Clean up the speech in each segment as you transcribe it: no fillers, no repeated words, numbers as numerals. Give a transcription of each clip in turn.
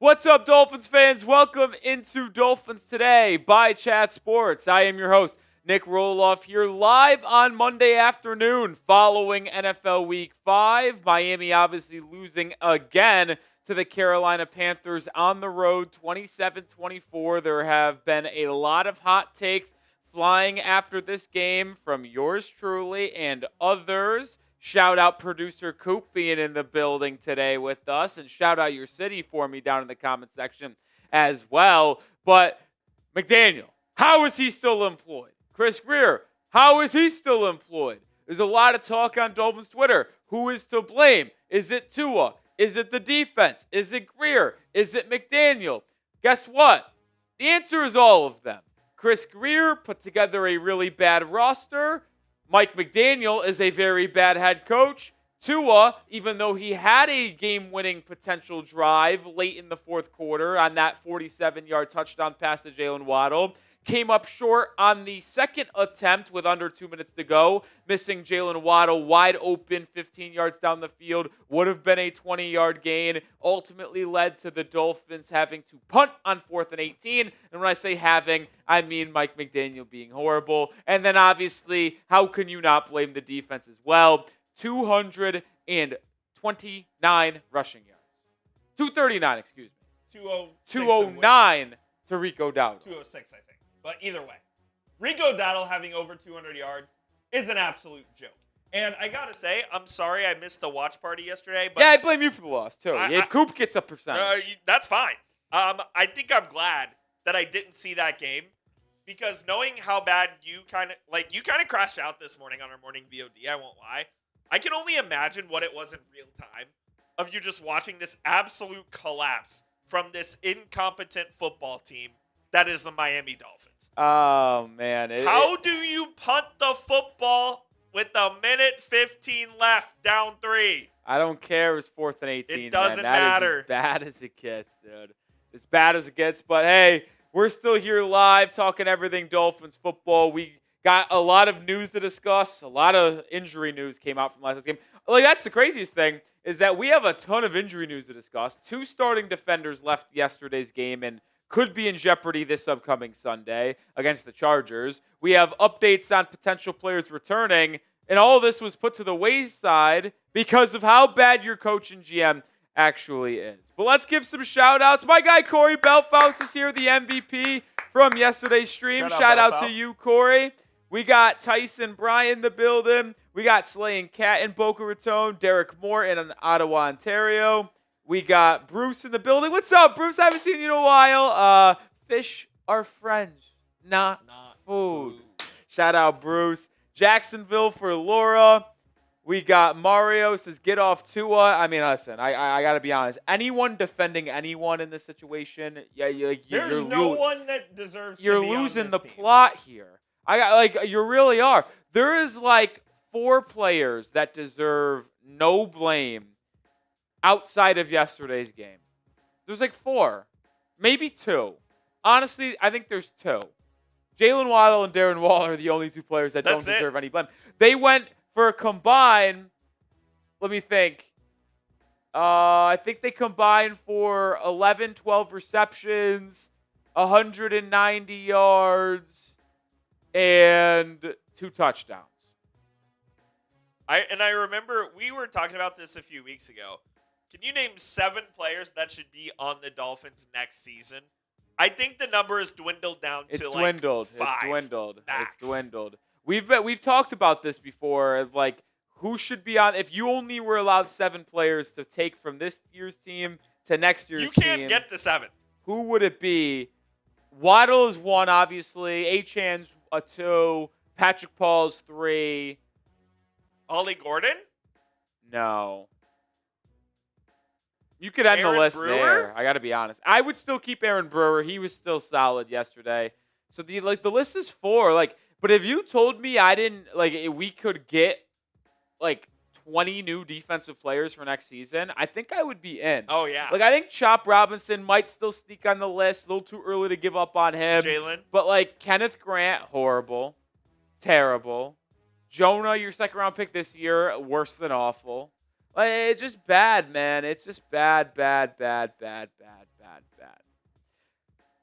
What's up, Dolphins fans? Welcome into Dolphins Today by Chat Sports. I am your host, Nic Rohloff, here live on Monday afternoon following NFL Week 5. Miami obviously losing again to the Carolina Panthers on the road, 27-24. There have been a lot of hot takes flying after this game from yours truly and others. Shout out producer Coop being in the building today with us, and shout out your city for me down in the comment section as well. But McDaniel, how is he still employed? Chris Grier, how is he still employed? There's a lot of talk on Dolphins Twitter. Who is to blame? Is it Tua? Is it the defense? Is it Grier? Is it McDaniel? Guess what? The answer is all of them. Chris Grier put together a really bad roster. Mike McDaniel is a very bad head coach. Tua, even though he had a game-winning potential drive late in the fourth quarter on that 47-yard touchdown pass to Jalen Waddle, came up short on the second attempt with under 2 minutes to go, missing Jalen Waddle wide open 15 yards down the field. Would have been a 20-yard gain. Ultimately led to the Dolphins having to punt on 4th and 18. And when I say having, I mean Mike McDaniel being horrible. And then obviously, how can you not blame the defense as well? 229 rushing yards. 239, excuse me. 209 to Rico Dowdle. 206, I think. But either way, Rico Dowdle having over 200 yards is an absolute joke. And I got to say, I'm sorry I missed the watch party yesterday. But yeah, I blame you for the loss, too. Coop gets a percentage. That's fine. I think I'm glad that I didn't see that game because knowing how bad you kind of crashed out this morning on our morning VOD, I won't lie. I can only imagine what it was in real time of you just watching this absolute collapse from this incompetent football team that is the Miami Dolphins. Oh, man. How do you punt the football with a minute 15 left, down 3? I don't care. It was 4th and 18. It doesn't matter. Is as bad as it gets, dude. As bad as it gets. But, hey, we're still here live talking everything Dolphins football. We got a lot of news to discuss. A lot of injury news came out from last game. Like, that's the craziest thing is that we have a ton of injury news to discuss. 2 starting defenders left yesterday's game and could be in jeopardy this upcoming Sunday against the Chargers. We have updates on potential players returning, and all of this was put to the wayside because of how bad your coach and GM actually is. But let's give some shout-outs. My guy Corey Belfaus is here, the MVP from yesterday's stream. Shout out to you, Corey. We got Tyson Bryant in the building. We got Slay and Cat in Boca Raton. Derek Moore in Ottawa, Ontario. We got Bruce in the building. What's up, Bruce? I haven't seen you in a while. Fish are friends, not food. Shout out, Bruce. Jacksonville for Laura. We got Mario says, get off Tua. I mean, listen, I got to be honest. Anyone defending anyone in this situation, there's no one that deserves to be You're losing the plot here. You really are. There is 4 players that deserve no blame outside of yesterday's game. There's 4. Maybe 2. Honestly, I think there's 2. Jalen Waddle and Darren Waller are the only 2 players that don't deserve any blame. They went for a combined, let me think. I think they combined for 11, 12 receptions, 190 yards, and 2 touchdowns. I remember we were talking about this a few weeks ago. Can you name 7 players that should be on the Dolphins next season? I think the number has dwindled down to 5. It's dwindled. We've talked about this before of who should be on. If you only were allowed 7 players to take from this year's team to next year's team, you can't get to 7. Who would it be? Waddle is 1, obviously. Achan's a 2. Patrick Paul's 3. Ollie Gordon? No. You could end the list there. I got to be honest. I would still keep Aaron Brewer. He was still solid yesterday. So the list is 4. But if you told me I didn't we could get 20 new defensive players for next season, I think I would be in. Oh yeah. I think Chop Robinson might still sneak on the list. A little too early to give up on him. Jalen. But Kenneth Grant, horrible, terrible. Jonah, your second round pick this year, worse than awful. Like, it's just bad, man. It's just bad, bad, bad, bad, bad, bad, bad.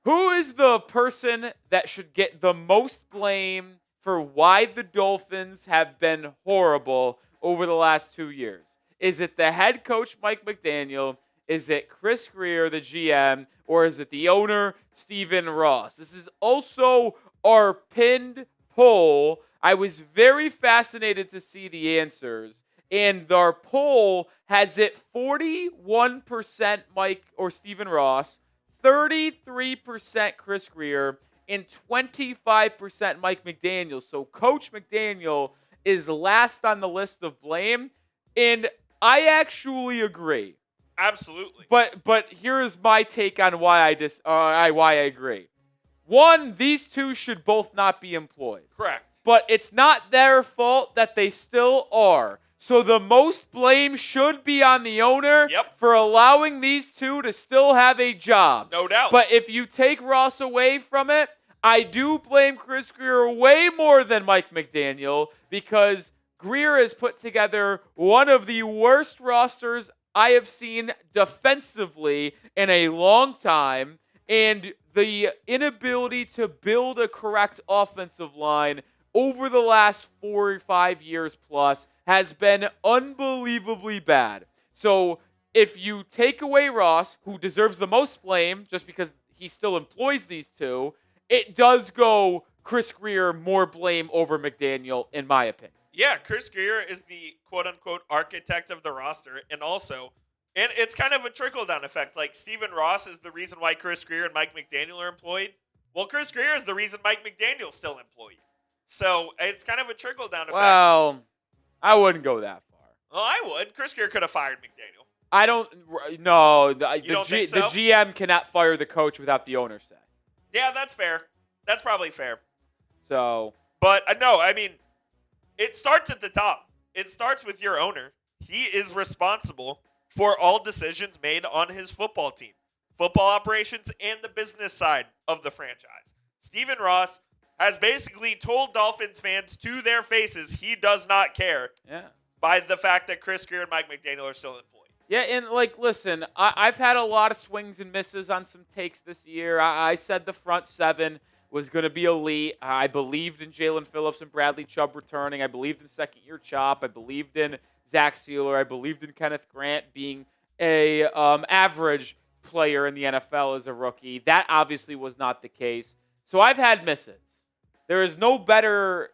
Who is the person that should get the most blame for why the Dolphins have been horrible over the last 2 years? Is it the head coach, Mike McDaniel? Is it Chris Grier, the GM? Or is it the owner, Stephen Ross? This is also our pinned poll. I was very fascinated to see the answers. And our poll has it 41% Mike or Stephen Ross, 33% Chris Grier, and 25% Mike McDaniel. So Coach McDaniel is last on the list of blame, and I actually agree. Absolutely. But here is my take on why I agree. One, these two should both not be employed. Correct. But it's not their fault that they still are. So the most blame should be on the owner for allowing these two to still have a job. No doubt. But if you take Ross away from it, I do blame Chris Grier way more than Mike McDaniel because Grier has put together one of the worst rosters I have seen defensively in a long time, and the inability to build a correct offensive line over the last 4 or 5 years plus has been unbelievably bad. So if you take away Ross, who deserves the most blame just because he still employs these two, it does go Chris Grier more blame over McDaniel, in my opinion. Yeah, Chris Grier is the quote-unquote architect of the roster, and it's kind of a trickle-down effect. Like, Stephen Ross is the reason why Chris Grier and Mike McDaniel are employed. Well, Chris Grier is the reason Mike McDaniel is still employed. So it's kind of a trickle-down effect. Well, I wouldn't go that far. Well, I would. Chris Grier could have fired McDaniel. I don't. No, You don't think so? The GM cannot fire the coach without the owner say. Yeah, that's fair. That's probably fair. So. But no, I mean, it starts at the top. It starts with your owner. He is responsible for all decisions made on his football team, football operations, and the business side of the franchise. Stephen Ross has basically told Dolphins fans to their faces he does not care by the fact that Chris Grier and Mike McDaniel are still employed. Yeah, and, listen, I've had a lot of swings and misses on some takes this year. I said the front seven was going to be elite. I believed in Jalen Phillips and Bradley Chubb returning. I believed in second-year Chop. I believed in Zach Sealer. I believed in Kenneth Grant being a average player in the NFL as a rookie. That obviously was not the case. So I've had misses. There is no better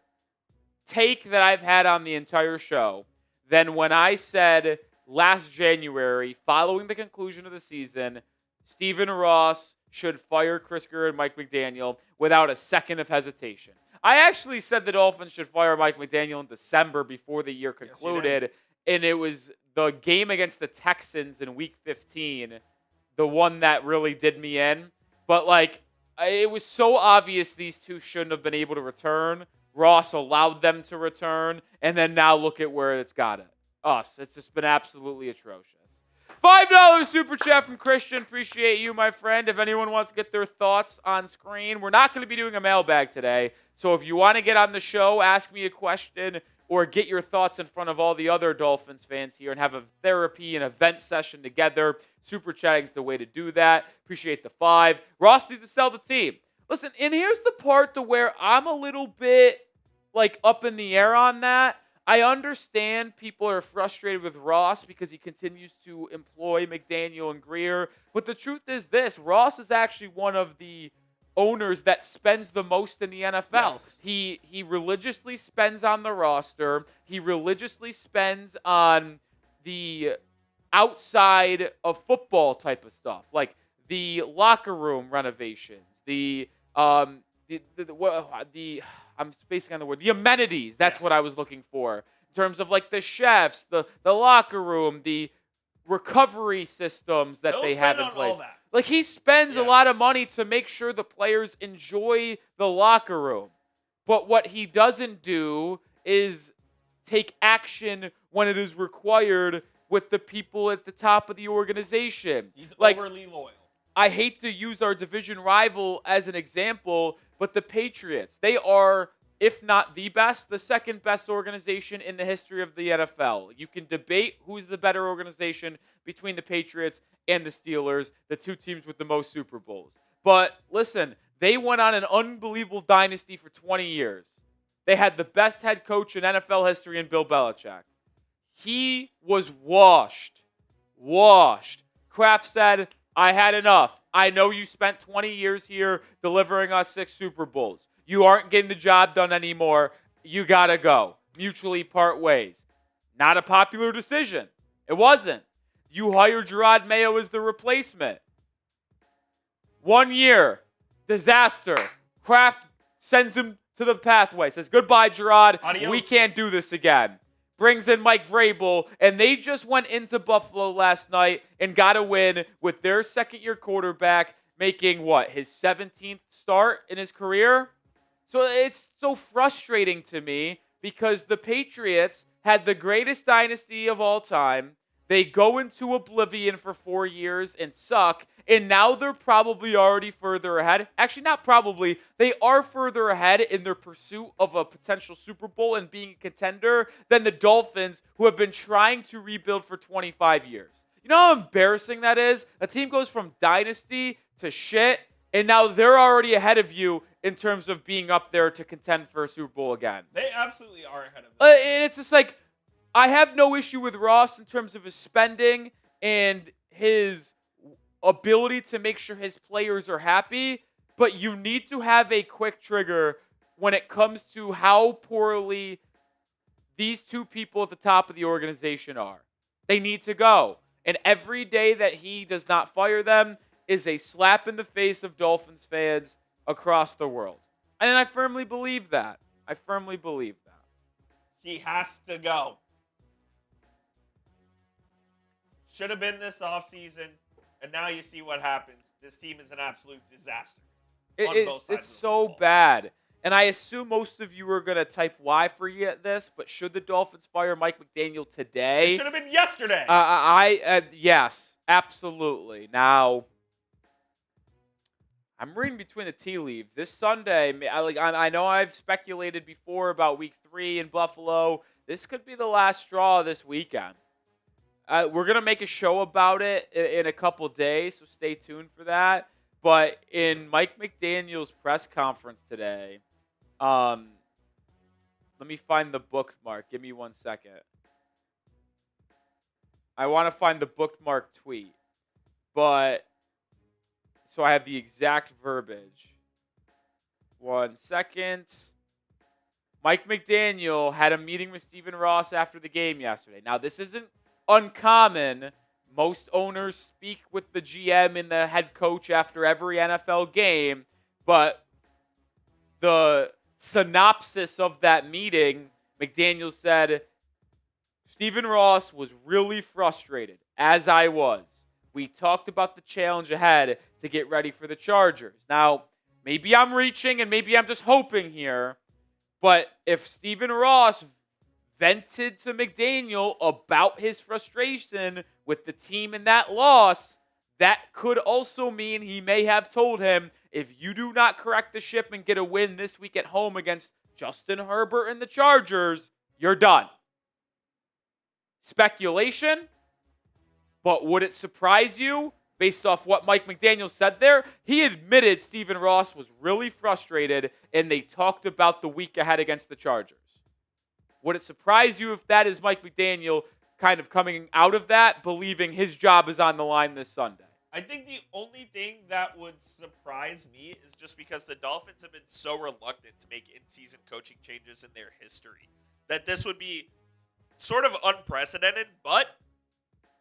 take that I've had on the entire show than when I said last January, following the conclusion of the season, Stephen Ross should fire Chris Grier and Mike McDaniel without a second of hesitation. I actually said the Dolphins should fire Mike McDaniel in December before the year concluded, and it was the game against the Texans in Week 15, the one that really did me in. But, it was so obvious these two shouldn't have been able to return. Ross allowed them to return, and then now look at where it's got us. It's just been absolutely atrocious. $5 super chat from Christian. Appreciate you, my friend. If anyone wants to get their thoughts on screen, we're not going to be doing a mailbag today. So if you want to get on the show, ask me a question, or get your thoughts in front of all the other Dolphins fans here and have a therapy and event session together, super chatting is the way to do that. Appreciate the 5. Ross needs to sell the team. Listen, and here's the part to where I'm a little bit up in the air on that. I understand people are frustrated with Ross because he continues to employ McDaniel and Grier. But the truth is this, Ross is actually one of the owners that spends the most in the NFL. Yes. He religiously spends on the roster. He religiously spends on the outside of football type of stuff, like the locker room renovations, I'm spacing on the word, the amenities. That's what I was looking for in terms of the chefs, the locker room, the recovery systems that they have in place. He spends a lot of money to make sure the players enjoy the locker room. But what he doesn't do is take action when it is required with the people at the top of the organization. He's overly loyal. I hate to use our division rival as an example, but the Patriots, they are if not the best, the second best organization in the history of the NFL. You can debate who's the better organization between the Patriots and the Steelers, the two teams with the most Super Bowls. But listen, they went on an unbelievable dynasty for 20 years. They had the best head coach in NFL history in Bill Belichick. He was washed. Kraft said, I had enough. I know you spent 20 years here delivering us 6 Super Bowls. You aren't getting the job done anymore. You got to go. Mutually part ways. Not a popular decision. It wasn't. You hired Jerod Mayo as the replacement. 1 year. Disaster. Kraft sends him to the pathway. Says, goodbye, Jerod. Adios. We can't do this again. Brings in Mike Vrabel, and they just went into Buffalo last night and got a win with their second-year quarterback making, his 17th start in his career? So it's so frustrating to me because the Patriots had the greatest dynasty of all time. They go into oblivion for 4 years and suck, and now they're probably already further ahead. Actually, not probably. They are further ahead in their pursuit of a potential Super Bowl and being a contender than the Dolphins, who have been trying to rebuild for 25 years. You know how embarrassing that is? A team goes from dynasty to shit, and now they're already ahead of you in terms of being up there to contend for a Super Bowl again. They absolutely are ahead of them. And it's just like, I have no issue with Ross in terms of his spending and his ability to make sure his players are happy, but you need to have a quick trigger when it comes to how poorly these two people at the top of the organization are. They need to go. And every day that he does not fire them is a slap in the face of Dolphins fans across the world. And I firmly believe that. He has to go. Should have been this offseason, and now you see what happens. This team is an absolute disaster. It's so bad. And I assume most of you are going to type Y for you at this, but should the Dolphins fire Mike McDaniel today? It should have been yesterday. Yes, absolutely. Now, I'm reading between the tea leaves. This Sunday, I know I've speculated before about Week 3 in Buffalo. This could be the last straw this weekend. We're going to make a show about it in a couple days, so stay tuned for that. But in Mike McDaniel's press conference today, let me find the bookmark. Give me 1 second. I want to find the bookmark tweet. But, so I have the exact verbiage. 1 second. Mike McDaniel had a meeting with Stephen Ross after the game yesterday. Now, this isn't uncommon. Most owners speak with the GM and the head coach after every NFL game, but the synopsis of that meeting, McDaniel said, Stephen Ross was really frustrated, as I was. We talked about the challenge ahead to get ready for the Chargers. Now, maybe I'm reaching and maybe I'm just hoping here, but if Stephen Ross vented to McDaniel about his frustration with the team in that loss, that could also mean he may have told him, if you do not correct the ship and get a win this week at home against Justin Herbert and the Chargers, you're done. Speculation, but would it surprise you based off what Mike McDaniel said there? He admitted Stephen Ross was really frustrated, and they talked about the week ahead against the Chargers. Would it surprise you if that is Mike McDaniel kind of coming out of that, believing his job is on the line this Sunday? I think the only thing that would surprise me is just because the Dolphins have been so reluctant to make in-season coaching changes in their history, that this would be sort of unprecedented, but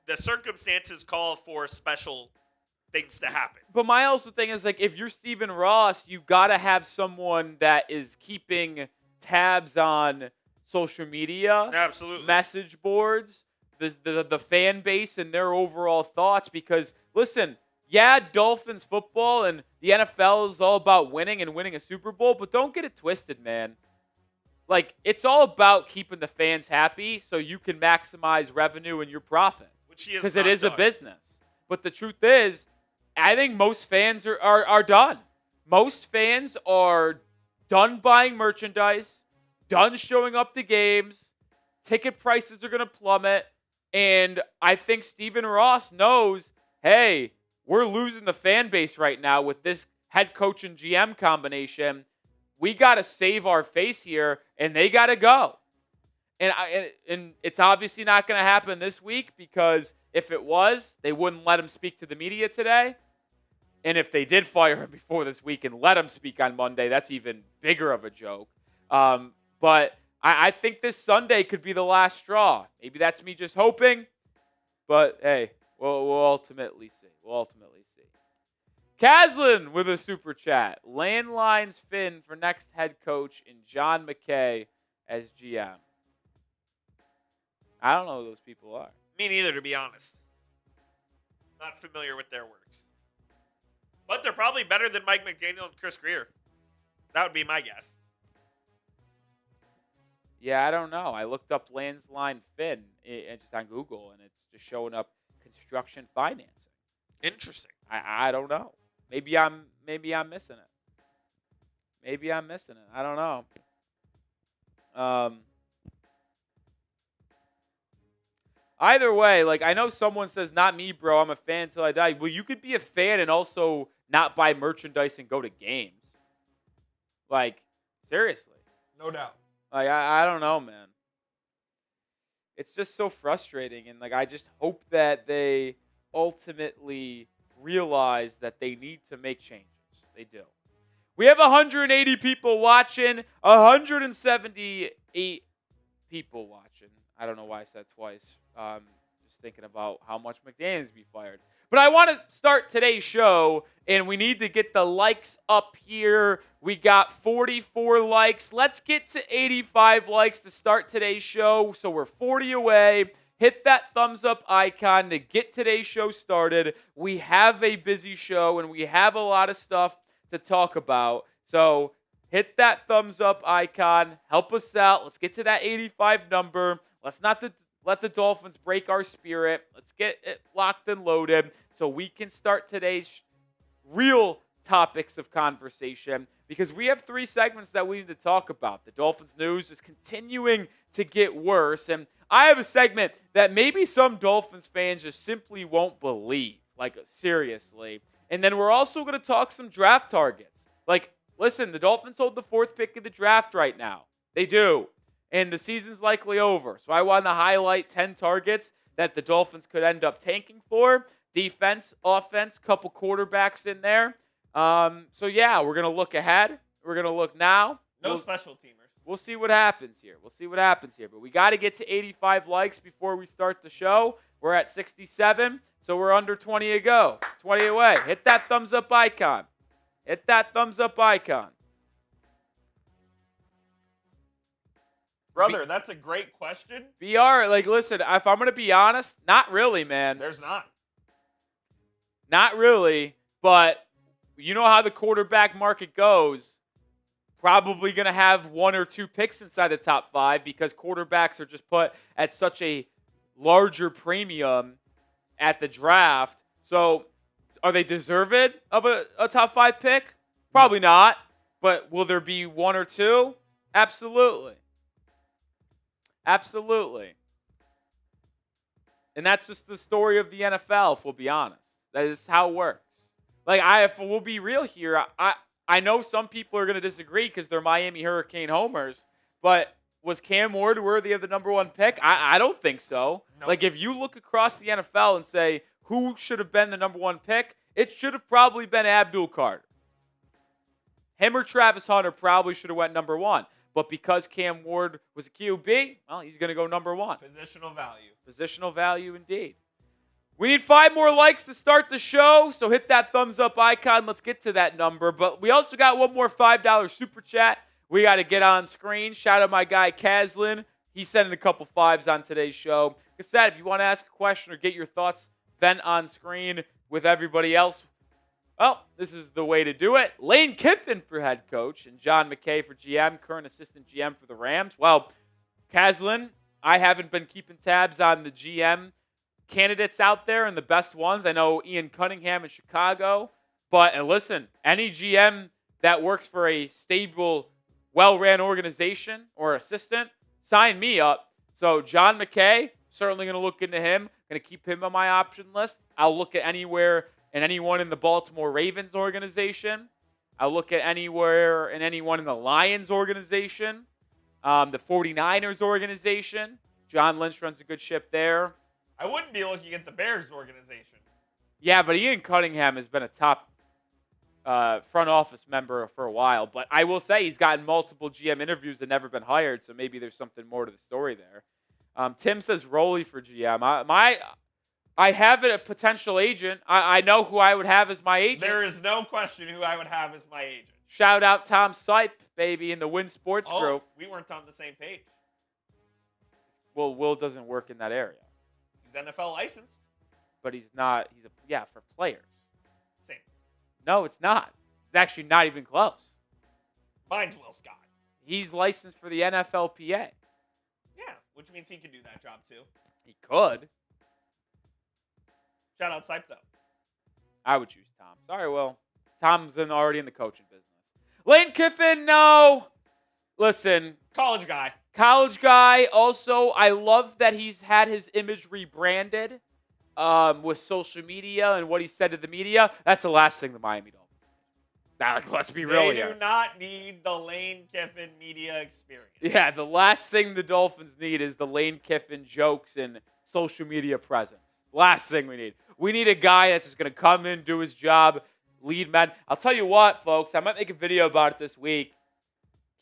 the circumstances call for special things to happen. But my also thing is, if you're Stephen Ross, you got to have someone that is keeping tabs on social media, absolutely, message boards, the fan base and their overall thoughts. Because listen, Dolphins football and the NFL is all about winning and winning a Super Bowl, but don't get it twisted, man. It's all about keeping the fans happy so you can maximize revenue and your profit, because it is a business. But the truth is, I think most fans are done. Most fans are done buying merchandise, done showing up to games. Ticket prices are going to plummet. And I think Stephen Ross knows, hey, we're losing the fan base right now with this head coach and GM combination. We got to save our face here, and they got to go. And it's obviously not going to happen this week, because if it was, they wouldn't let him speak to the media today. And if they did fire him before this week and let him speak on Monday, that's even bigger of a joke. But I think this Sunday could be the last straw. Maybe that's me just hoping. But, hey, we'll ultimately see. Caslin with a super chat. Landlines Finn for next head coach and John McKay as GM. I don't know who those people are. Me neither, to be honest. Not familiar with their works. But they're probably better than Mike McDaniel and Chris Grier. That would be my guess. Yeah, I don't know. I looked up Landline Finn just on Google, and it's just showing up construction financing. Interesting. I don't know. Maybe I'm missing it. I don't know. Either way, like, I know someone says, not me, bro, I'm a fan until I die. Well, you could be a fan and also not buy merchandise and go to games. Like, seriously. No doubt. Like, I don't know, man. It's just so frustrating. And, like, I just hope that they ultimately realize that they need to make changes. They do. We have 180 people watching, 178 people watching. I don't know why I said twice. Just thinking about how much McDaniel's be fired. But I want to start today's show, and we need to get the likes up here. We got 44 likes. Let's get to 85 likes to start today's show. So we're 40 away. Hit that thumbs up icon to get today's show started. We have a busy show, and we have a lot of stuff to talk about. So hit that thumbs up icon. Help us out. Let's get to that 85 number. Let's not let the Dolphins break our spirit. Let's get it locked and loaded so we can start today's real topics of conversation, because we have 3 segments that we need to talk about. The Dolphins news is continuing to get worse, and I have a segment that maybe some Dolphins fans just simply won't believe, like, seriously. And then we're also going to talk some draft targets. Like, listen, the Dolphins hold the 4th pick of the draft right now. They do. And the season's likely over. So I want to highlight 10 targets that the Dolphins could end up tanking for. Defense, offense, couple quarterbacks in there. So, yeah, we're going to look ahead. We're going to look now. No special teamers. We'll see what happens here. But we got to get to 85 likes before we start the show. We're at 67, so we're under 20 to go. 20 away. Hit that thumbs up icon. Brother, that's a great question. BR, like, listen, if I'm going to be honest, not really, man. There's not. Not really, but you know how the quarterback market goes. Probably going to have 1 or 2 picks inside the top 5 because quarterbacks are just put at such a larger premium at the draft. So are they deserved of a top 5 pick? Probably not. But will there be 1 or 2? Absolutely. And that's just the story of the NFL, if we'll be honest. That is how it works. Like, if we'll be real here, I know some people are going to disagree because they're Miami Hurricane homers, but was Cam Ward worthy of the number 1 pick? I don't think so. No. Like, if you look across the NFL and say, who should have been the number 1 pick, it should have probably been Abdul Carter. Him or Travis Hunter probably should have went number 1. But because Cam Ward was a QB, well, he's going to go number 1. Positional value indeed. We need 5 more likes to start the show, so hit that thumbs up icon. Let's get to that number. But we also got one more $5 super chat we got to get on screen. Shout out my guy Caslin. He's sending a couple 5s on today's show. Like I said, if you want to ask a question or get your thoughts vent on screen with everybody else, well, this is the way to do it. Lane Kiffin for head coach and John McKay for GM, current assistant GM for the Rams. Well, Caslin, I haven't been keeping tabs on the GM candidates out there and the best ones. I know Ian Cunningham in Chicago. But, and listen, any GM that works for a stable well-ran organization or assistant, sign me up. So John McKay, certainly going to look into him. Going to keep him on my option list. I'll look at anywhere and anyone in the Baltimore Ravens organization. I'll look at anywhere and anyone in the Lions organization, the 49ers organization. John Lynch runs a good ship there. I wouldn't be looking at the Bears organization. Yeah, but Ian Cunningham has been a top front office member for a while. But I will say he's gotten multiple GM interviews and never been hired, so maybe there's something more to the story there. Tim says Roley for GM. I have a potential agent. I know who I would have as my agent. There is no question who I would have as my agent. Shout out Tom Sipe, baby, in the Win Sports group. We weren't on the same page. Well, Will doesn't work in that area. He's NFL licensed. But he's not. For players. Same. No, it's not. It's actually not even close. Mine's Will Scott. He's licensed for the NFLPA. Yeah, which means he can do that job too. He could. Shout out Sipe, though. I would choose Tom. Sorry, Will. Tom's already in the coaching business. Lane Kiffin, no. Listen. College guy. Also, I love that he's had his image rebranded with social media and what he said to the media. That's the last thing the Miami Dolphins need. Let's be real here. They do not need the Lane Kiffin media experience. Yeah, the last thing the Dolphins need is the Lane Kiffin jokes and social media presence. Last thing we need. We need a guy that's just going to come in, do his job, lead men. I'll tell you what, folks. I might make a video about it this week.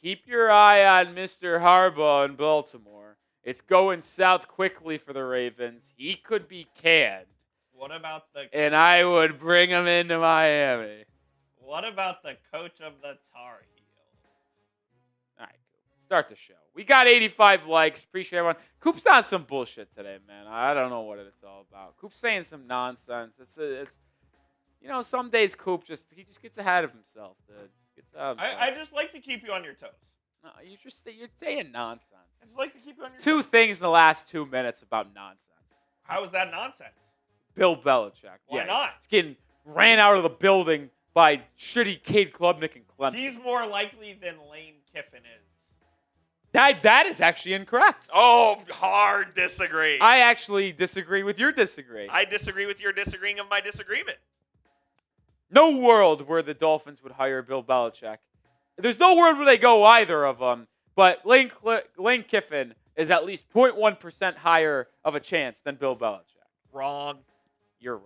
Keep your eye on Mr. Harbaugh in Baltimore. It's going south quickly for the Ravens. He could be canned. What about the... And I would bring him into Miami. What about the coach of the Tar Heels? All right, start the show. We got 85 likes. Appreciate everyone. Coop's on some bullshit today, man. I don't know what it's all about. Coop's saying some nonsense. It's some days Coop just gets ahead of himself, dude. I just like to keep you on your toes. No, you're saying nonsense. I just like to keep you on your toes. Two things in the last 2 minutes about nonsense. How is that nonsense? Bill Belichick. Why not? He's getting ran out of the building by shitty Cade Klubnik and Clemson. He's more likely than Lane Kiffin is. That is actually incorrect. Oh, hard disagree. I actually disagree with your disagree. I disagree with your disagreeing of my disagreement. No world where the Dolphins would hire Bill Belichick. There's no world where they go either of them. But Lane Kiffin is at least 0.1% higher of a chance than Bill Belichick. Wrong. You're wrong.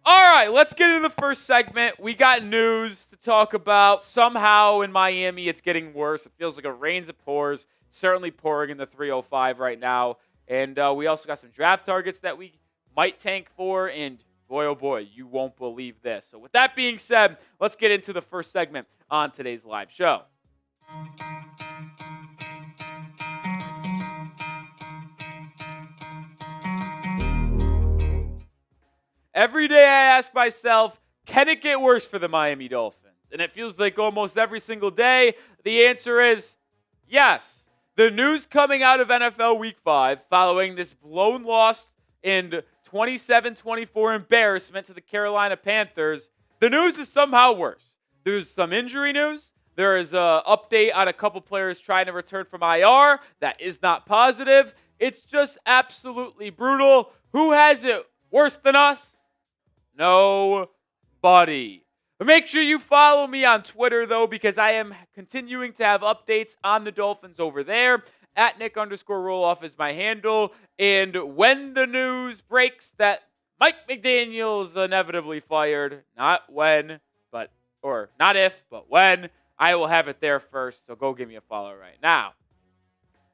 All right, let's get into the first segment. We got news to talk about. Somehow in Miami, it's getting worse. It feels like a rains it pours. Certainly pouring in the 305 right now. And we also got some draft targets that we might tank for. And boy, oh boy, you won't believe this. So with that being said, let's get into the first segment on today's live show. Every day I ask myself, can it get worse for the Miami Dolphins? And it feels like almost every single day, the answer is yes. The news coming out of NFL Week 5 following this blown loss and 27-24 embarrassment to the Carolina Panthers, the news is somehow worse. There's some injury news. There is an update on a couple players trying to return from IR. That is not positive. It's just absolutely brutal. Who has it worse than us? Nobody. But make sure you follow me on Twitter, though, because I am continuing to have updates on the Dolphins over there. At Nic_Rohloff is my handle. And when the news breaks that Mike McDaniel is inevitably fired, not when, not if, but when, I will have it there first. So go give me a follow right now.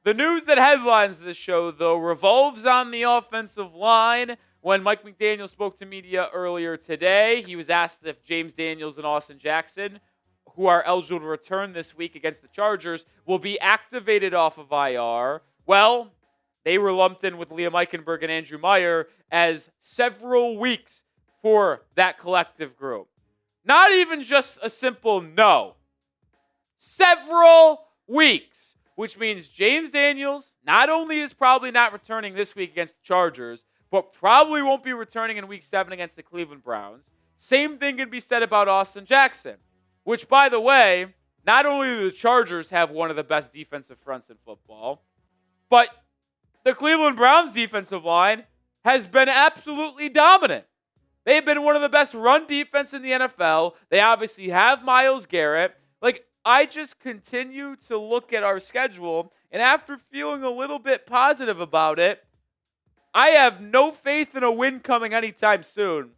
The news that headlines this show, though, revolves on the offensive line. When Mike McDaniel spoke to media earlier today, he was asked if James Daniels and Austin Jackson, who are eligible to return this week against the Chargers, will be activated off of IR. Well, they were lumped in with Liam Eichenberg and Andrew Meyer as several weeks for that collective group. Not even just a simple no. Several weeks, which means James Daniels not only is probably not returning this week against the Chargers, but probably won't be returning in Week 7 against the Cleveland Browns. Same thing can be said about Austin Jackson, which, by the way, not only do the Chargers have one of the best defensive fronts in football, but the Cleveland Browns defensive line has been absolutely dominant. They've been one of the best run defense in the NFL. They obviously have Myles Garrett. Like, I just continue to look at our schedule, and after feeling a little bit positive about it, I have no faith in a win coming anytime soon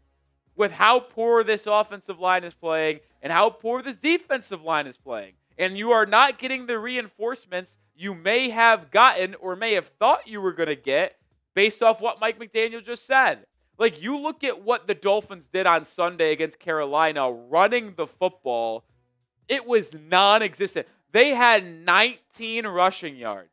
with how poor this offensive line is playing and how poor this defensive line is playing. And you are not getting the reinforcements you may have gotten or may have thought you were going to get based off what Mike McDaniel just said. Like, you look at what the Dolphins did on Sunday against Carolina running the football, it was non-existent. They had 19 rushing yards.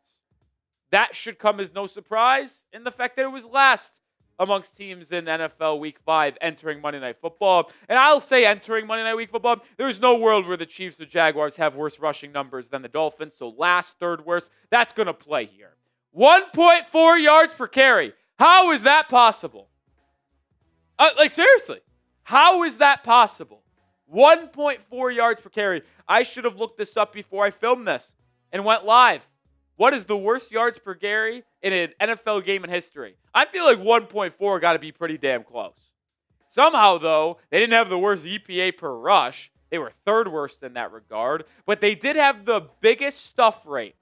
That should come as no surprise in the fact that it was last amongst teams in NFL Week 5 entering Monday Night Football. And I'll say entering Monday Night Week Football, there's no world where the Chiefs or Jaguars have worse rushing numbers than the Dolphins. So last, third worst, that's going to play here. 1.4 yards per carry. How is that possible? Seriously, how is that possible? 1.4 yards per carry. I should have looked this up before I filmed this and went live. What is the worst yards per carry in an NFL game in history? I feel like 1.4 got to be pretty damn close. Somehow, though, they didn't have the worst EPA per rush. They were third worst in that regard. But they did have the biggest stuff rate.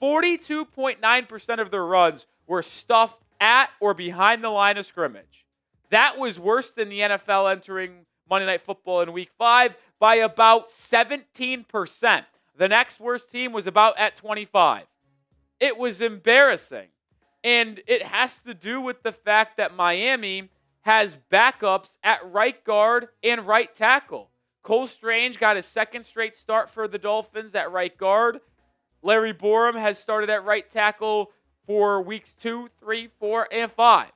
42.9% of their runs were stuffed at or behind the line of scrimmage. That was worse than the NFL entering Monday Night Football in Week 5 by about 17%. The next worst team was about at 25. It was embarrassing. And it has to do with the fact that Miami has backups at right guard and right tackle. Cole Strange got his second straight start for the Dolphins at right guard. Larry Borom has started at right tackle for weeks 2, 3, 4, and 5.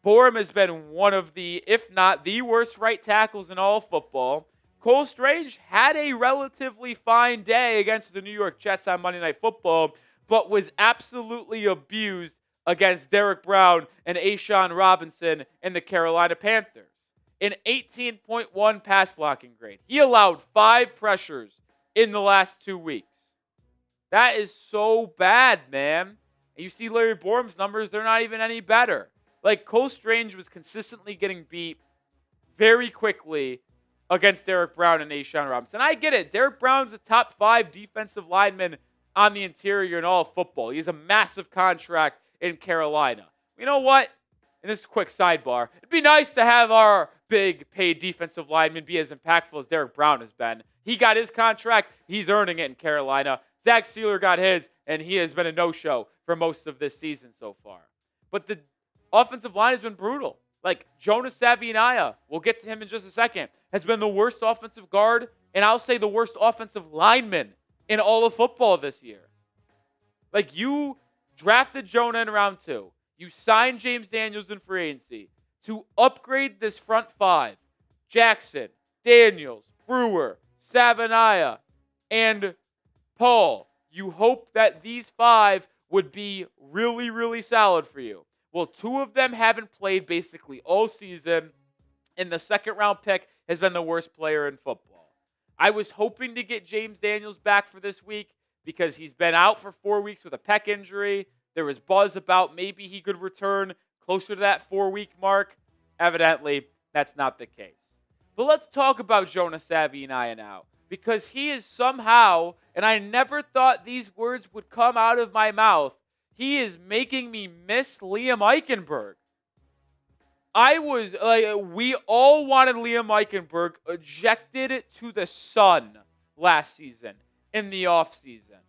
Borom has been one of the, if not the worst right tackles in all of football. Cole Strange had a relatively fine day against the New York Jets on Monday Night Football, but was absolutely abused against Derek Brown and A'Shawn Robinson and the Carolina Panthers. An 18.1 pass blocking grade. He allowed 5 pressures in the last 2 weeks. That is so bad, man. And you see Larry Borum's numbers, they're not even any better. Like, Cole Strange was consistently getting beat very quickly against Derek Brown and A'Shawn Robinson. I get it. Derek Brown's a top 5 defensive lineman on the interior in all of football. He has a massive contract in Carolina. You know what? And this is a quick sidebar. It'd be nice to have our big paid defensive lineman be as impactful as Derek Brown has been. He got his contract. He's earning it in Carolina. Zach Sealer got his, and he has been a no-show for most of this season so far. But the offensive line has been brutal. Like, Jonah Savaiinaea, we'll get to him in just a second, has been the worst offensive guard, and I'll say the worst offensive lineman in all of football this year. Like, you drafted Jonah in round 2. You signed James Daniels in free agency to upgrade this front 5. Jackson, Daniels, Brewer, Savaiinaea, and Paul. You hope that these 5 would be really, really solid for you. Well, 2 of them haven't played basically all season, and the second-round pick has been the worst player in football. I was hoping to get James Daniels back for this week because he's been out for 4 weeks with a pec injury. There was buzz about maybe he could return closer to that 4-week mark. Evidently, that's not the case. But let's talk about Jonah Savaiinaea now, because he is somehow, and I never thought these words would come out of my mouth, he is making me miss Liam Eichenberg. We all wanted Liam Eichenberg ejected to the sun last season in the offseason.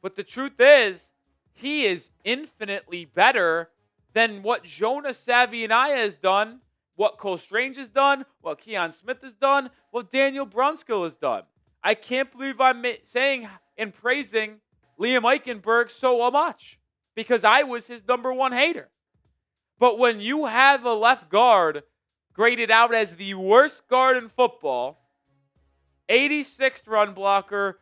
But the truth is, he is infinitely better than what Jonah Savaiinaea has done, what Cole Strange has done, what Keon Smith has done, what Daniel Brunskill has done. I can't believe I'm saying and praising Liam Eichenberg so much, because I was his number 1 hater. But when you have a left guard graded out as the worst guard in football, 86th run blocker,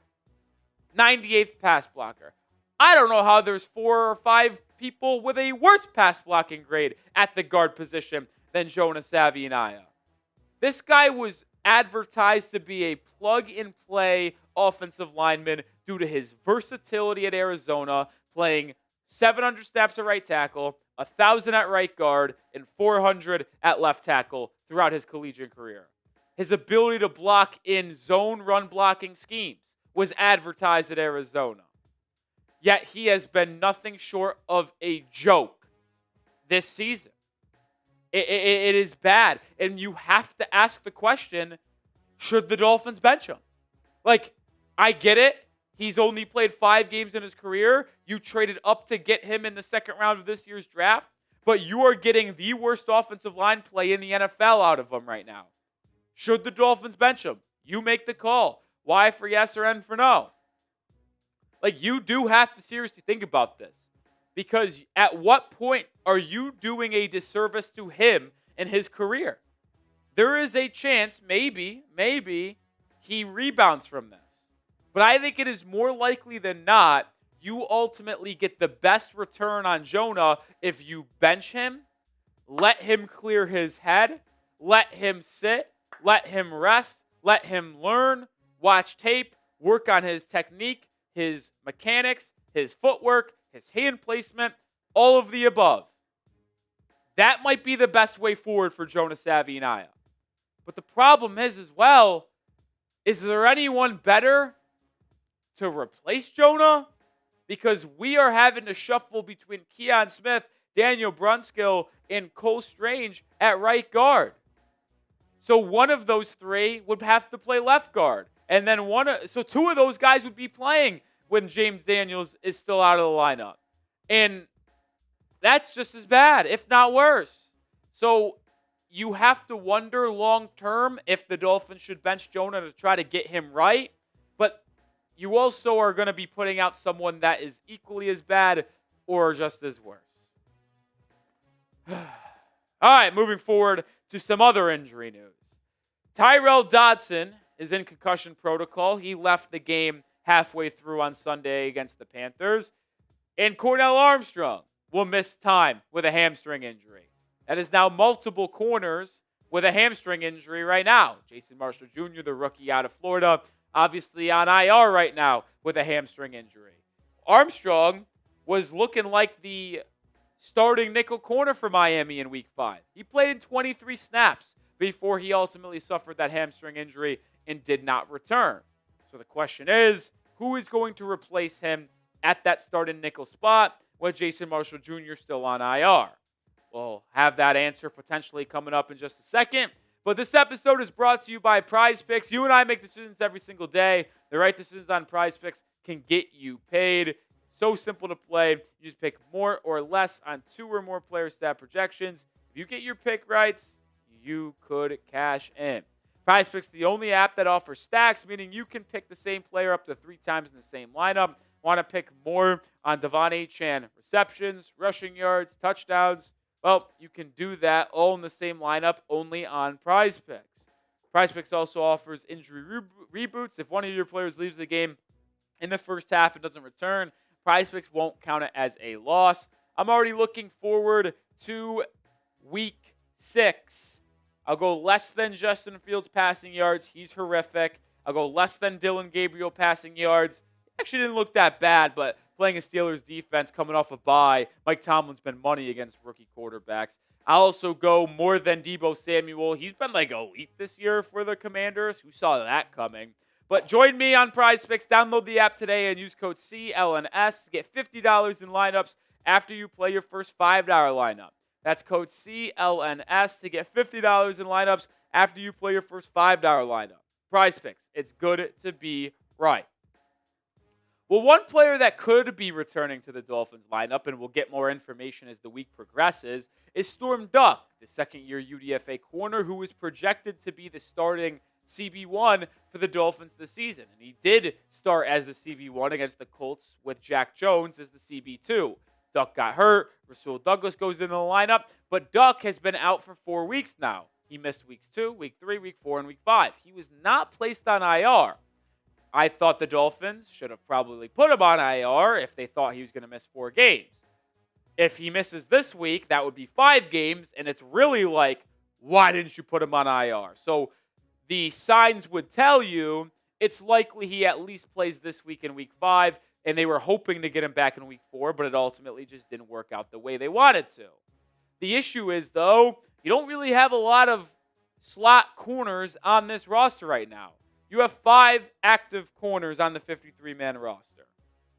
98th pass blocker, I don't know how there's 4 or 5 people with a worse pass blocking grade at the guard position than Jonah Savaiinaea. This guy was advertised to be a plug-and-play offensive lineman due to his versatility at Arizona, playing 700 snaps at right tackle, 1,000 at right guard, and 400 at left tackle throughout his collegiate career. His ability to block in zone run blocking schemes was advertised at Arizona. Yet he has been nothing short of a joke this season. It is bad. And you have to ask the question, should the Dolphins bench him? Like, I get it. He's only played 5 games in his career. You traded up to get him in the second round of this year's draft. But you are getting the worst offensive line play in the NFL out of him right now. Should the Dolphins bench him? You make the call. Y for yes or N for no. Like, you do have to seriously think about this. Because at what point are you doing a disservice to him in his career? There is a chance, maybe, he rebounds from this. But I think it is more likely than not you ultimately get the best return on Jonah if you bench him, let him clear his head, let him sit, let him rest, let him learn, watch tape, work on his technique, his mechanics, his footwork, his hand placement, all of the above. That might be the best way forward for Jonah Savaiinaea. But the problem is as well, is there anyone better to replace Jonah? Because we are having to shuffle between Keon Smith, Daniel Brunskill, and Cole Strange at right guard. So one of those 3 would have to play left guard. And then so 2 of those guys would be playing when James Daniels is still out of the lineup. And that's just as bad, if not worse. So you have to wonder long term if the Dolphins should bench Jonah to try to get him right. But you also are going to be putting out someone that is equally as bad or just as worse. All right, moving forward to some other injury news. Tyrel Dodson is in concussion protocol. He left the game halfway through on Sunday against the Panthers. And Cornell Armstrong will miss time with a hamstring injury. That is now multiple corners with a hamstring injury right now. Jason Marshall Jr., the rookie out of Florida, obviously on IR right now with a hamstring injury. Armstrong was looking like the starting nickel corner for Miami in Week 5. He played in 23 snaps before he ultimately suffered that hamstring injury and did not return. So the question is, who is going to replace him at that starting nickel spot with Jason Marshall Jr. still on IR? We'll have that answer potentially coming up in just a second. But this episode is brought to you by Prize Picks. You and I make decisions every single day. The right decisions on Prize Picks can get you paid. So simple to play. You just pick more or less on 2 or more player stat projections. If you get your pick right, you could cash in. Prize Picks is the only app that offers stacks, meaning you can pick the same player up to 3 times in the same lineup. Want to pick more on Devon Achane receptions, rushing yards, touchdowns? Well, you can do that all in the same lineup, only on Prize Picks. Prize Picks also offers injury reboots. If one of your players leaves the game in the first half and doesn't return, Prize Picks won't count it as a loss. I'm already looking forward to Week 6. I'll go less than Justin Fields passing yards. He's horrific. I'll go less than Dylan Gabriel passing yards. Actually didn't look that bad, but playing a Steelers defense coming off a bye, Mike Tomlin's been money against rookie quarterbacks. I'll also go more than Deebo Samuel. He's been like elite this year for the Commanders. Who saw that coming? But join me on Prize Picks. Download the app today and use code CLNS to get $50 in lineups after you play your first $5 lineup. That's code CLNS to get $50 in lineups after you play your first $5 lineup. Prize Picks. It's good to be right. Well, one player that could be returning to the Dolphins lineup, and we'll get more information as the week progresses, is Storm Duck, the second-year UDFA corner who is projected to be the starting CB1 for the Dolphins this season. And he did start as the CB1 against the Colts with Jack Jones as the CB2. Duck got hurt. Rasul Douglas goes into the lineup, but Duck has been out for 4 weeks now. He missed weeks 2, week 3, week 4, and week 5. He was not placed on IR. I thought the Dolphins should have probably put him on IR if they thought he was going to miss 4 games. If he misses this week, that would be 5 games, and it's really like, why didn't you put him on IR? So the signs would tell you it's likely he at least plays this week in week 5, and they were hoping to get him back in week 4, but it ultimately just didn't work out the way they wanted to. The issue is, though, you don't really have a lot of slot corners on this roster right now. You have 5 active corners on the 53-man roster.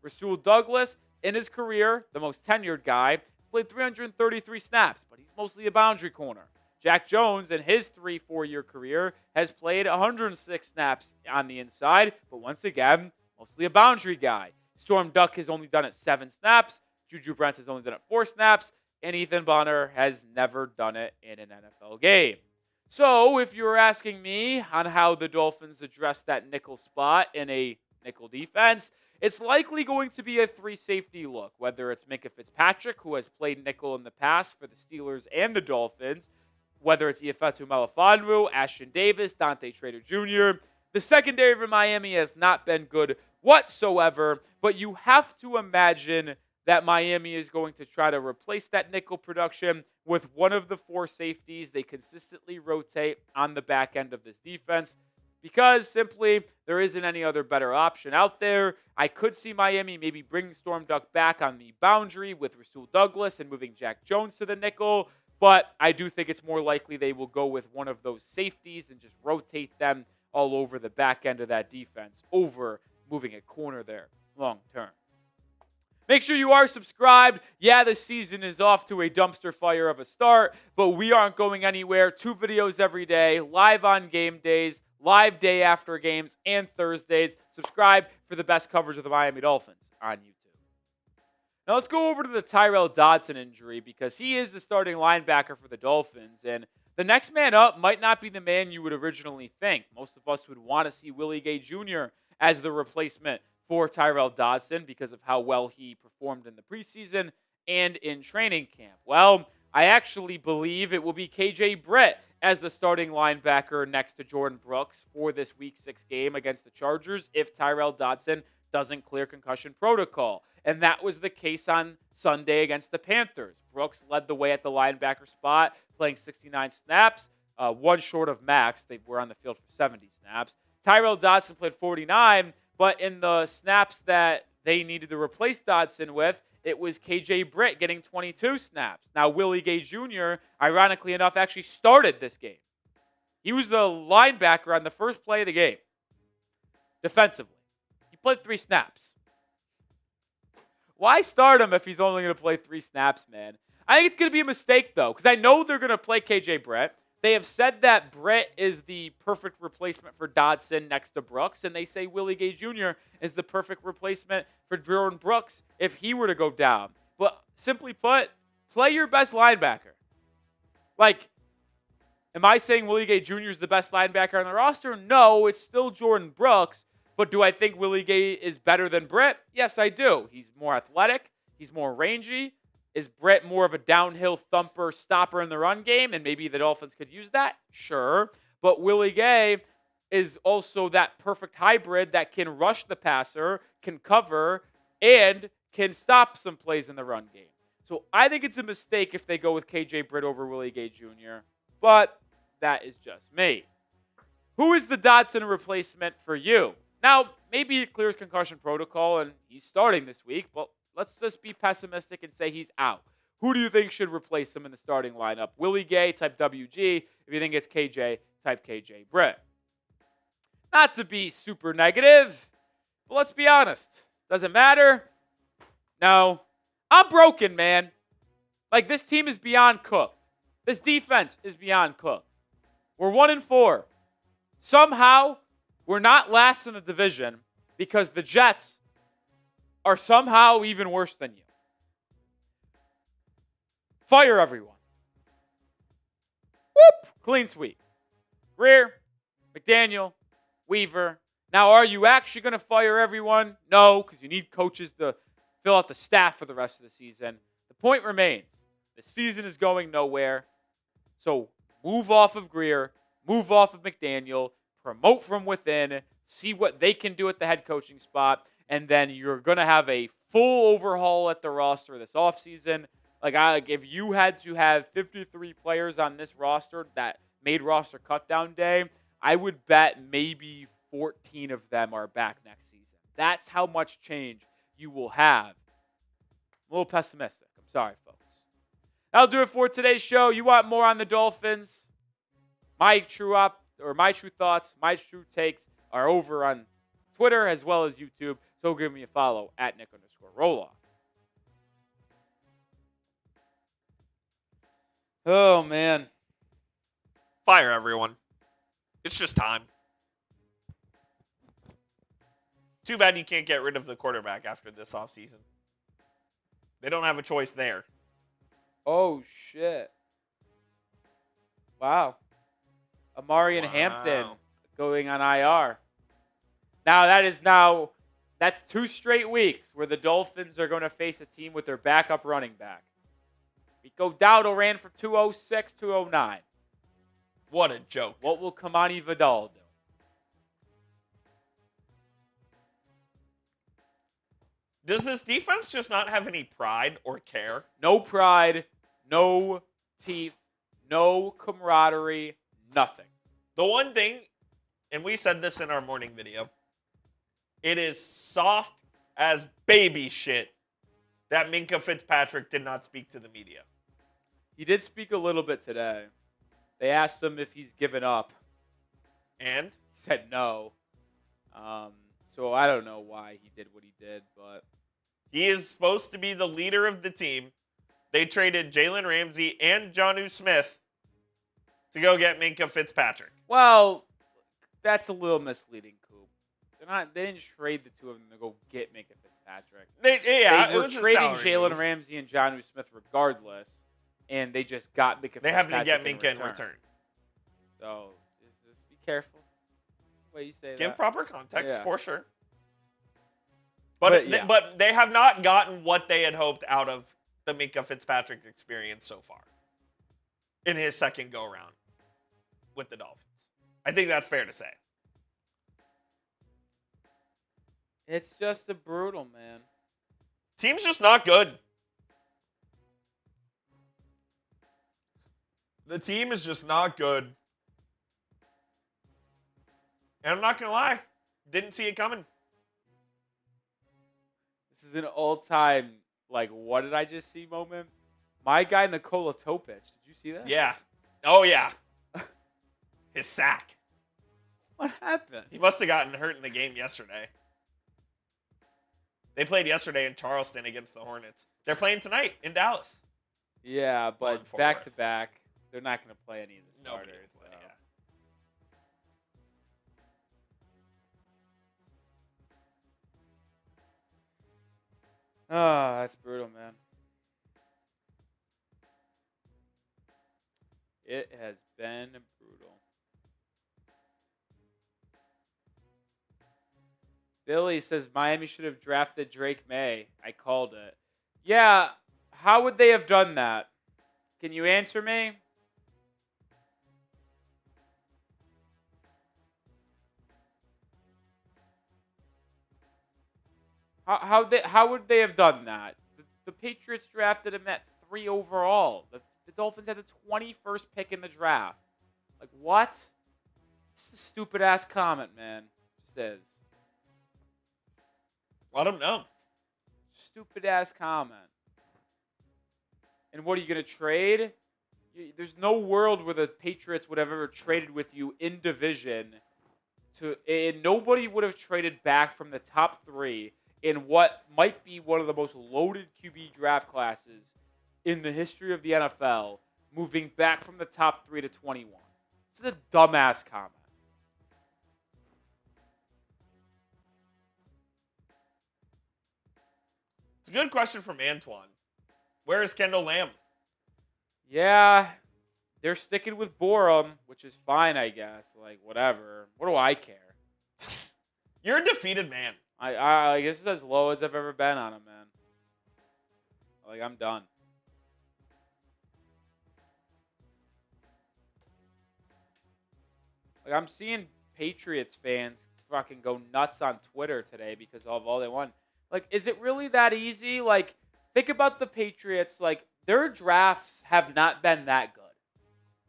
Rasul Douglas, in his career, the most tenured guy, played 333 snaps, but he's mostly a boundary corner. Jack Jones, in his 3-4-year career, has played 106 snaps on the inside, but once again, mostly a boundary guy. Storm Duck has only done it 7 snaps. Juju Brents has only done it 4 snaps. And Ethan Bonner has never done it in an NFL game. So if you're asking me on how the Dolphins address that nickel spot in a nickel defense, it's likely going to be a 3-safety look, whether it's Minkah Fitzpatrick, who has played nickel in the past for the Steelers and the Dolphins, whether it's Ifeatu Melifonwu, Ashton Davis, Dante Trader Jr. The secondary for Miami has not been good whatsoever, but you have to imagine that Miami is going to try to replace that nickel production with one of the 4 safeties they consistently rotate on the back end of this defense, because simply there isn't any other better option out there. I could see Miami maybe bringing Storm Duck back on the boundary with Rasul Douglas and moving Jack Jones to the nickel, but I do think it's more likely they will go with one of those safeties and just rotate them all over the back end of that defense over moving a corner there long term. Make sure you are subscribed. Yeah, the season is off to a dumpster fire of a start, but we aren't going anywhere. 2 videos every day, live on game days, live day after games, and Thursdays. Subscribe for the best coverage of the Miami Dolphins on YouTube. Now let's go over to the Tyrel Dodson injury, because he is the starting linebacker for the Dolphins, and the next man up might not be the man you would originally think. Most of us would want to see Willie Gay Jr. as the replacement for Tyrel Dodson because of how well he performed in the preseason and in training camp. Well, I actually believe it will be KJ Britt as the starting linebacker next to Jordan Brooks for this Week 6 game against the Chargers if Tyrel Dodson doesn't clear concussion protocol. And that was the case on Sunday against the Panthers. Brooks led the way at the linebacker spot, playing 69 snaps, one short of max. They were on the field for 70 snaps. Tyrel Dodson played 49, but in the snaps that they needed to replace Dodson with, it was KJ Britt getting 22 snaps. Now, Willie Gay Jr., ironically enough, actually started this game. He was the linebacker on the first play of the game, defensively. He played 3 snaps. Why start him if he's only going to play 3 snaps, man? I think it's going to be a mistake, though, because I know they're going to play KJ Britt. They have said that Britt is the perfect replacement for Dodson next to Brooks, and they say Willie Gay Jr. is the perfect replacement for Jordan Brooks if he were to go down. But simply put, play your best linebacker. Like, am I saying Willie Gay Jr. is the best linebacker on the roster? No, it's still Jordan Brooks. But do I think Willie Gay is better than Britt? Yes, I do. He's more athletic. He's more rangy. Is Britt more of a downhill thumper, stopper in the run game? And maybe the Dolphins could use that? Sure. But Willie Gay is also that perfect hybrid that can rush the passer, can cover, and can stop some plays in the run game. So I think it's a mistake if they go with KJ Britt over Willie Gay Jr., but that is just me. Who is the Dodson replacement for you? Now, maybe he clears concussion protocol and he's starting this week, but let's just be pessimistic and say he's out. Who do you think should replace him in the starting lineup? Willie Gay, type WG. If you think it's KJ, type KJ Britt. Not to be super negative, but let's be honest. Does it matter? No. I'm broken, man. Like, this team is beyond cooked. This defense is beyond cooked. We're 1-4. Somehow, we're not last in the division because the Jets are somehow even worse than you. Fire everyone. Whoop! Clean sweep. Grier, McDaniel, Weaver. Now, are you actually going to fire everyone? No, because you need coaches to fill out the staff for the rest of the season. The point remains. The season is going nowhere. So move off of Grier, move off of McDaniel, promote from within, see what they can do at the head coaching spot, and then you're going to have a full overhaul at the roster this offseason. Like, if you had to have 53 players on this roster that made roster cutdown day, I would bet maybe 14 of them are back next season. That's how much change you will have. I'm a little pessimistic. I'm sorry, folks. That'll do it for today's show. You want more on the Dolphins? My true thoughts, my true takes are over on Twitter as well as YouTube. So give me a follow at Nic_Rohloff. Oh, man. Fire everyone. It's just time. Too bad you can't get rid of the quarterback after this offseason. They don't have a choice there. Oh, shit. Wow. Amari and Hampton going on IR. That's 2 straight weeks where the Dolphins are going to face a team with their backup running back. Rico Dowdle ran for 206, 209. What a joke. What will Kamani Vidal do? Does this defense just not have any pride or care? No pride, no teeth, no camaraderie, nothing. The one thing, and we said this in our morning video, it is soft as baby shit that Minkah Fitzpatrick did not speak to the media. He did speak a little bit today. They asked him if he's given up. And? He said no. So I don't know why he did what he did, but... He is supposed to be the leader of the team. They traded Jalen Ramsey and Jonnu Smith to go get Minkah Fitzpatrick. Well, that's a little misleading, Coop. They didn't trade the two of them to go get Minkah Fitzpatrick. They were trading Jalen Ramsey and Jonnu Smith regardless, and they just got Minkah Fitzpatrick. They happened to get Minkah in return. So just be careful the way you say that. Give proper context for sure. But they have not gotten what they had hoped out of the Minkah Fitzpatrick experience so far in his second go-around with the Dolphins. I think that's fair to say. It's just a brutal, man. Team's just not good. The team is just not good. And I'm not going to lie. Didn't see it coming. This is an all-time, what did I just see moment? My guy, Nikola Topic. Did you see that? Yeah. Oh, yeah. His sack. What happened? He must have gotten hurt in the game yesterday. They played yesterday in Charleston against the Hornets. They're playing tonight in Dallas. Yeah, but back-to-back, they're not going to play any of the starters. Oh, that's brutal, man. It has been brutal. Billy says Miami should have drafted Drake May. I called it. Yeah, how would they have done that? Can you answer me? How would they have done that? The Patriots drafted him at 3 overall. The Dolphins had the 21st pick in the draft. What? It's a stupid-ass comment, man. Just is. Let them know. Stupid-ass comment. And what, are you going to trade? There's no world where the Patriots would have ever traded with you in division. And nobody would have traded back from the top 3 in what might be one of the most loaded QB draft classes in the history of the NFL, moving back from the top 3 to 21. This is a dumbass comment. It's a good question from Antoine. Where is Kendall Lamb? Yeah, they're sticking with Borum, which is fine, I guess. Whatever. What do I care? You're a defeated man. I guess it's as low as I've ever been on him, man. I'm done. I'm seeing Patriots fans fucking go nuts on Twitter today because of all they want. Is it really that easy? Think about the Patriots. Their drafts have not been that good.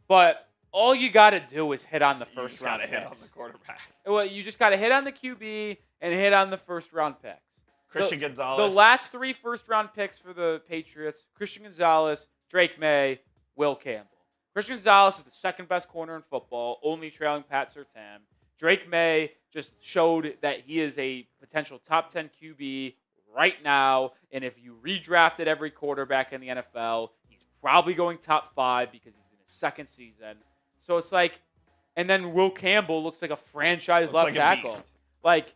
But all you got to do is hit on the You first just round gotta picks. hit on the quarterback. Well, you just got to hit on the QB and hit on the first round picks. Christian Gonzalez. The last 3 first-round picks for the Patriots, Christian Gonzalez, Drake May, Will Campbell. Christian Gonzalez is the second-best corner in football, only trailing Pat Surtain. Drake May just showed that he is a potential top 10 QB right now, and if you redrafted every quarterback in the NFL, he's probably going top 5 because he's in his second season. So it's like, and then Will Campbell looks like a franchise left tackle. Like,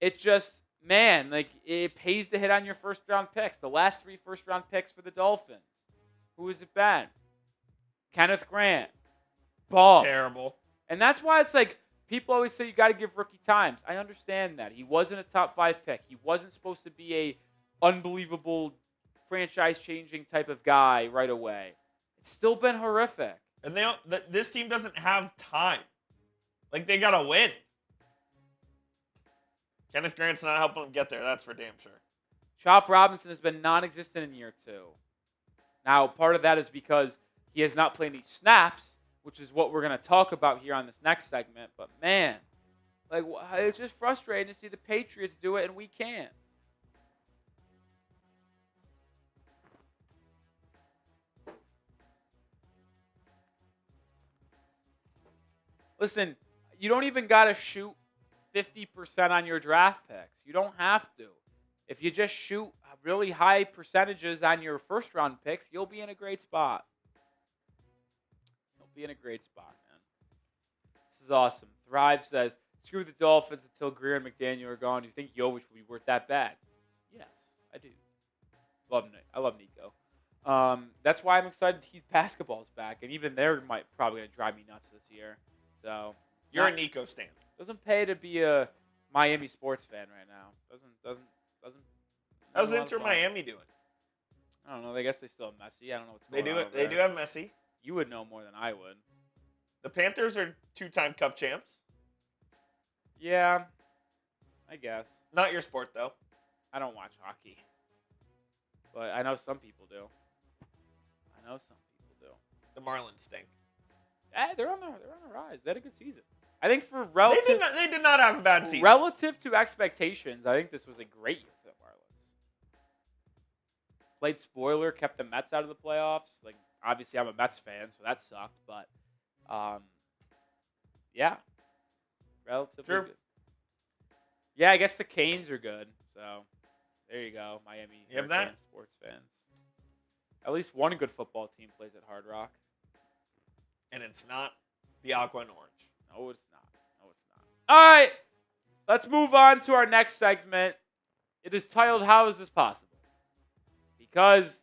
it just... Man, like, it pays to hit on your first-round picks. The last 3 first-round picks for the Dolphins. Who has it been? Kenneth Grant. Ball. Terrible. And that's why it's like, people always say you got to give rookie times. I understand that. He wasn't a top 5 pick. He wasn't supposed to be a unbelievable franchise-changing type of guy right away. It's still been horrific. And this team doesn't have time. Like, they got to win. Kenneth Grant's not helping them get there. That's for damn sure. Chop Robinson has been non-existent in year 2. Now, part of that is because he has not played any snaps, which is what we're going to talk about here on this next segment. But, man, like, it's just frustrating to see the Patriots do it and we can't. Listen, you don't even got to shoot 50% on your draft picks. You don't have to. If you just shoot really high percentages on your first round picks, you'll be in a great spot. You'll be in a great spot, man. This is awesome. Thrive says, screw the Dolphins until Grier and McDaniel are gone. Do you think Yovich will be worth that bad? Yes, I do. I love Nico. That's why I'm excited Heath basketball's back, and even they're probably going to drive me nuts this year. So you're a Nico stan. Doesn't pay to be a Miami sports fan right now. Doesn't. How's Inter Miami doing? I don't know. I guess they still have Messi. I don't know what's going on. They do have Messi. You would know more than I would. The Panthers are 2-time Cup champs. Yeah, I guess. Not your sport though. I don't watch hockey, but I know some people do. The Marlins stink. Yeah, they're on the rise. They had a good season. I think for relative, they did not have a bad season. Relative to expectations, I think this was a great year for the Marlins. Played spoiler, kept the Mets out of the playoffs. Like, obviously, I'm a Mets fan, so that sucked. But, yeah, relatively good. Yeah, I guess the Canes are good. So, there you go, Miami. You have that? Sports fans. At least one good football team plays at Hard Rock. And it's not the Aqua and Orange. No, it's not. All right, let's move on to our next segment. It is titled, How is this possible? Because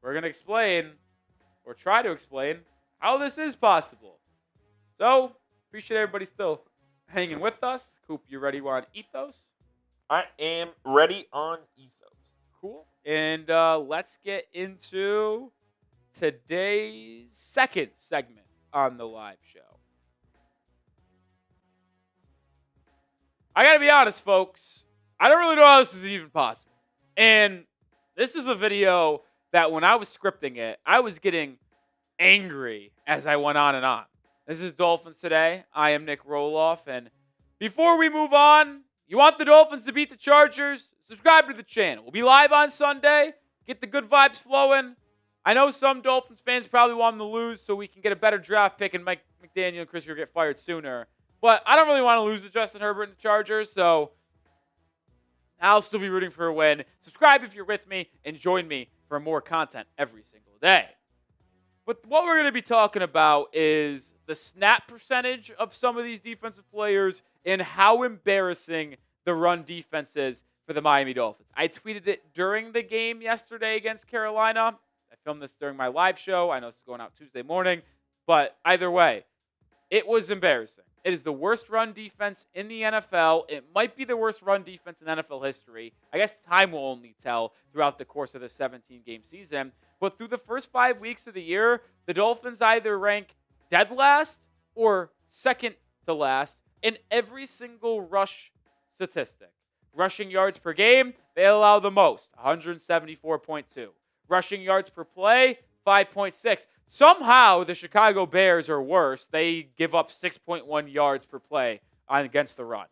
we're going to explain, or try to explain, how this is possible. So, appreciate everybody still hanging with us. Coop, you ready on Ethos? I am ready on Ethos. Cool. And let's get into today's second segment on the live show. I got to be honest, folks. I don't really know how this is even possible. And this is a video that when I was scripting it, I was getting angry as I went on and on. This is Dolphins Today. I am Nic Rohloff. And before we move on, you want the Dolphins to beat the Chargers? Subscribe to the channel. We'll be live on Sunday. Get the good vibes flowing. I know some Dolphins fans probably want them to lose so we can get a better draft pick and Mike McDaniel and Chris Grier get fired sooner. But I don't really want to lose to Justin Herbert and the Chargers, so I'll still be rooting for a win. Subscribe if you're with me, and join me for more content every single day. But what we're going to be talking about is the snap percentage of some of these defensive players and how embarrassing the run defense is for the Miami Dolphins. I tweeted it during the game yesterday against Carolina. I filmed this during my live show. I know this is going out Tuesday morning, but either way, it was embarrassing. It is the worst run defense in the NFL. It might be the worst run defense in NFL history. I guess time will only tell throughout the course of the 17-game season. But through the first 5 weeks of the year, the Dolphins either rank dead last or second to last in every single rush statistic. Rushing yards per game, they allow the most, 174.2. Rushing yards per play, 5.6. Somehow, the Chicago Bears are worse. They give up 6.1 yards per play against the run.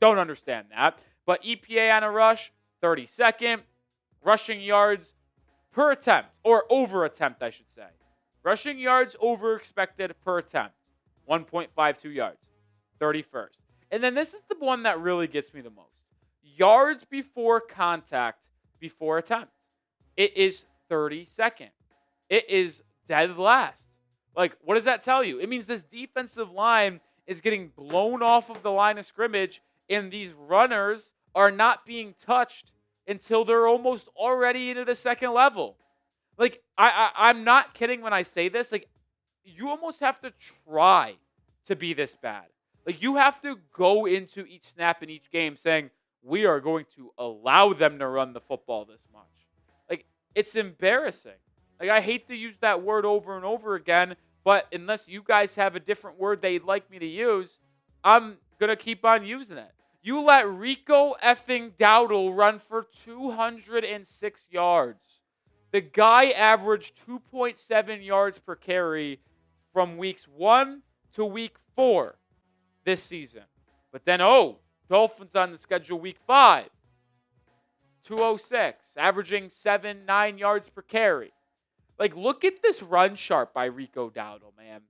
Don't understand that. But EPA on a rush, 32nd. Rushing yards per attempt, or over attempt, I should say. Rushing yards over expected per attempt, 1.52 yards, 31st. And then this is the one that really gets me the most. Yards before contact, before attempt. It is 32nd. It is dead last. Like, what does that tell you? It means this defensive line is getting blown off of the line of scrimmage, and these runners are not being touched until they're almost already into the second level. Like, I'm not kidding when I say this. Like, you almost have to try to be this bad. Like, you have to go into each snap in each game saying, we are going to allow them to run the football this much. Like, it's embarrassing. Like, I hate to use that word over and over again, but unless you guys have a different word they'd like me to use, I'm going to keep on using it. You let Rico effing Dowdle run for 206 yards. The guy averaged 2.7 yards per carry from weeks 1 to week 4 this season. But then, Dolphins on the schedule week 5. 206, averaging 9 yards per carry. Like, look at this run chart by Rico Dowdle, man.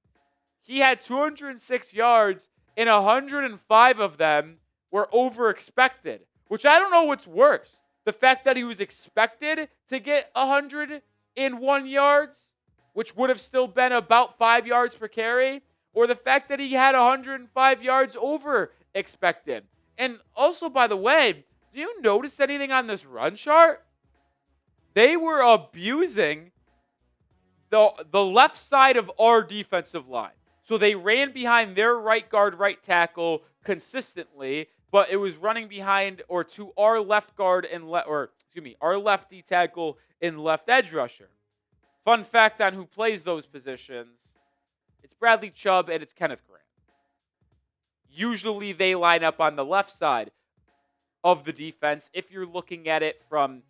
He had 206 yards, and 105 of them were over expected, which I don't know what's worse. The fact that he was expected to get 101 yards, which would have still been about 5 yards per carry, or the fact that he had 105 yards over expected. And also, by the way, do you notice anything on this run chart? They were abusing the left side of our defensive line. So they ran behind their right guard, right tackle consistently, but it was running behind or to our left guard and our lefty tackle and left edge rusher. Fun fact on who plays those positions: it's Bradley Chubb and it's Kenneth Grant. Usually they line up on the left side of the defense if you're looking at it from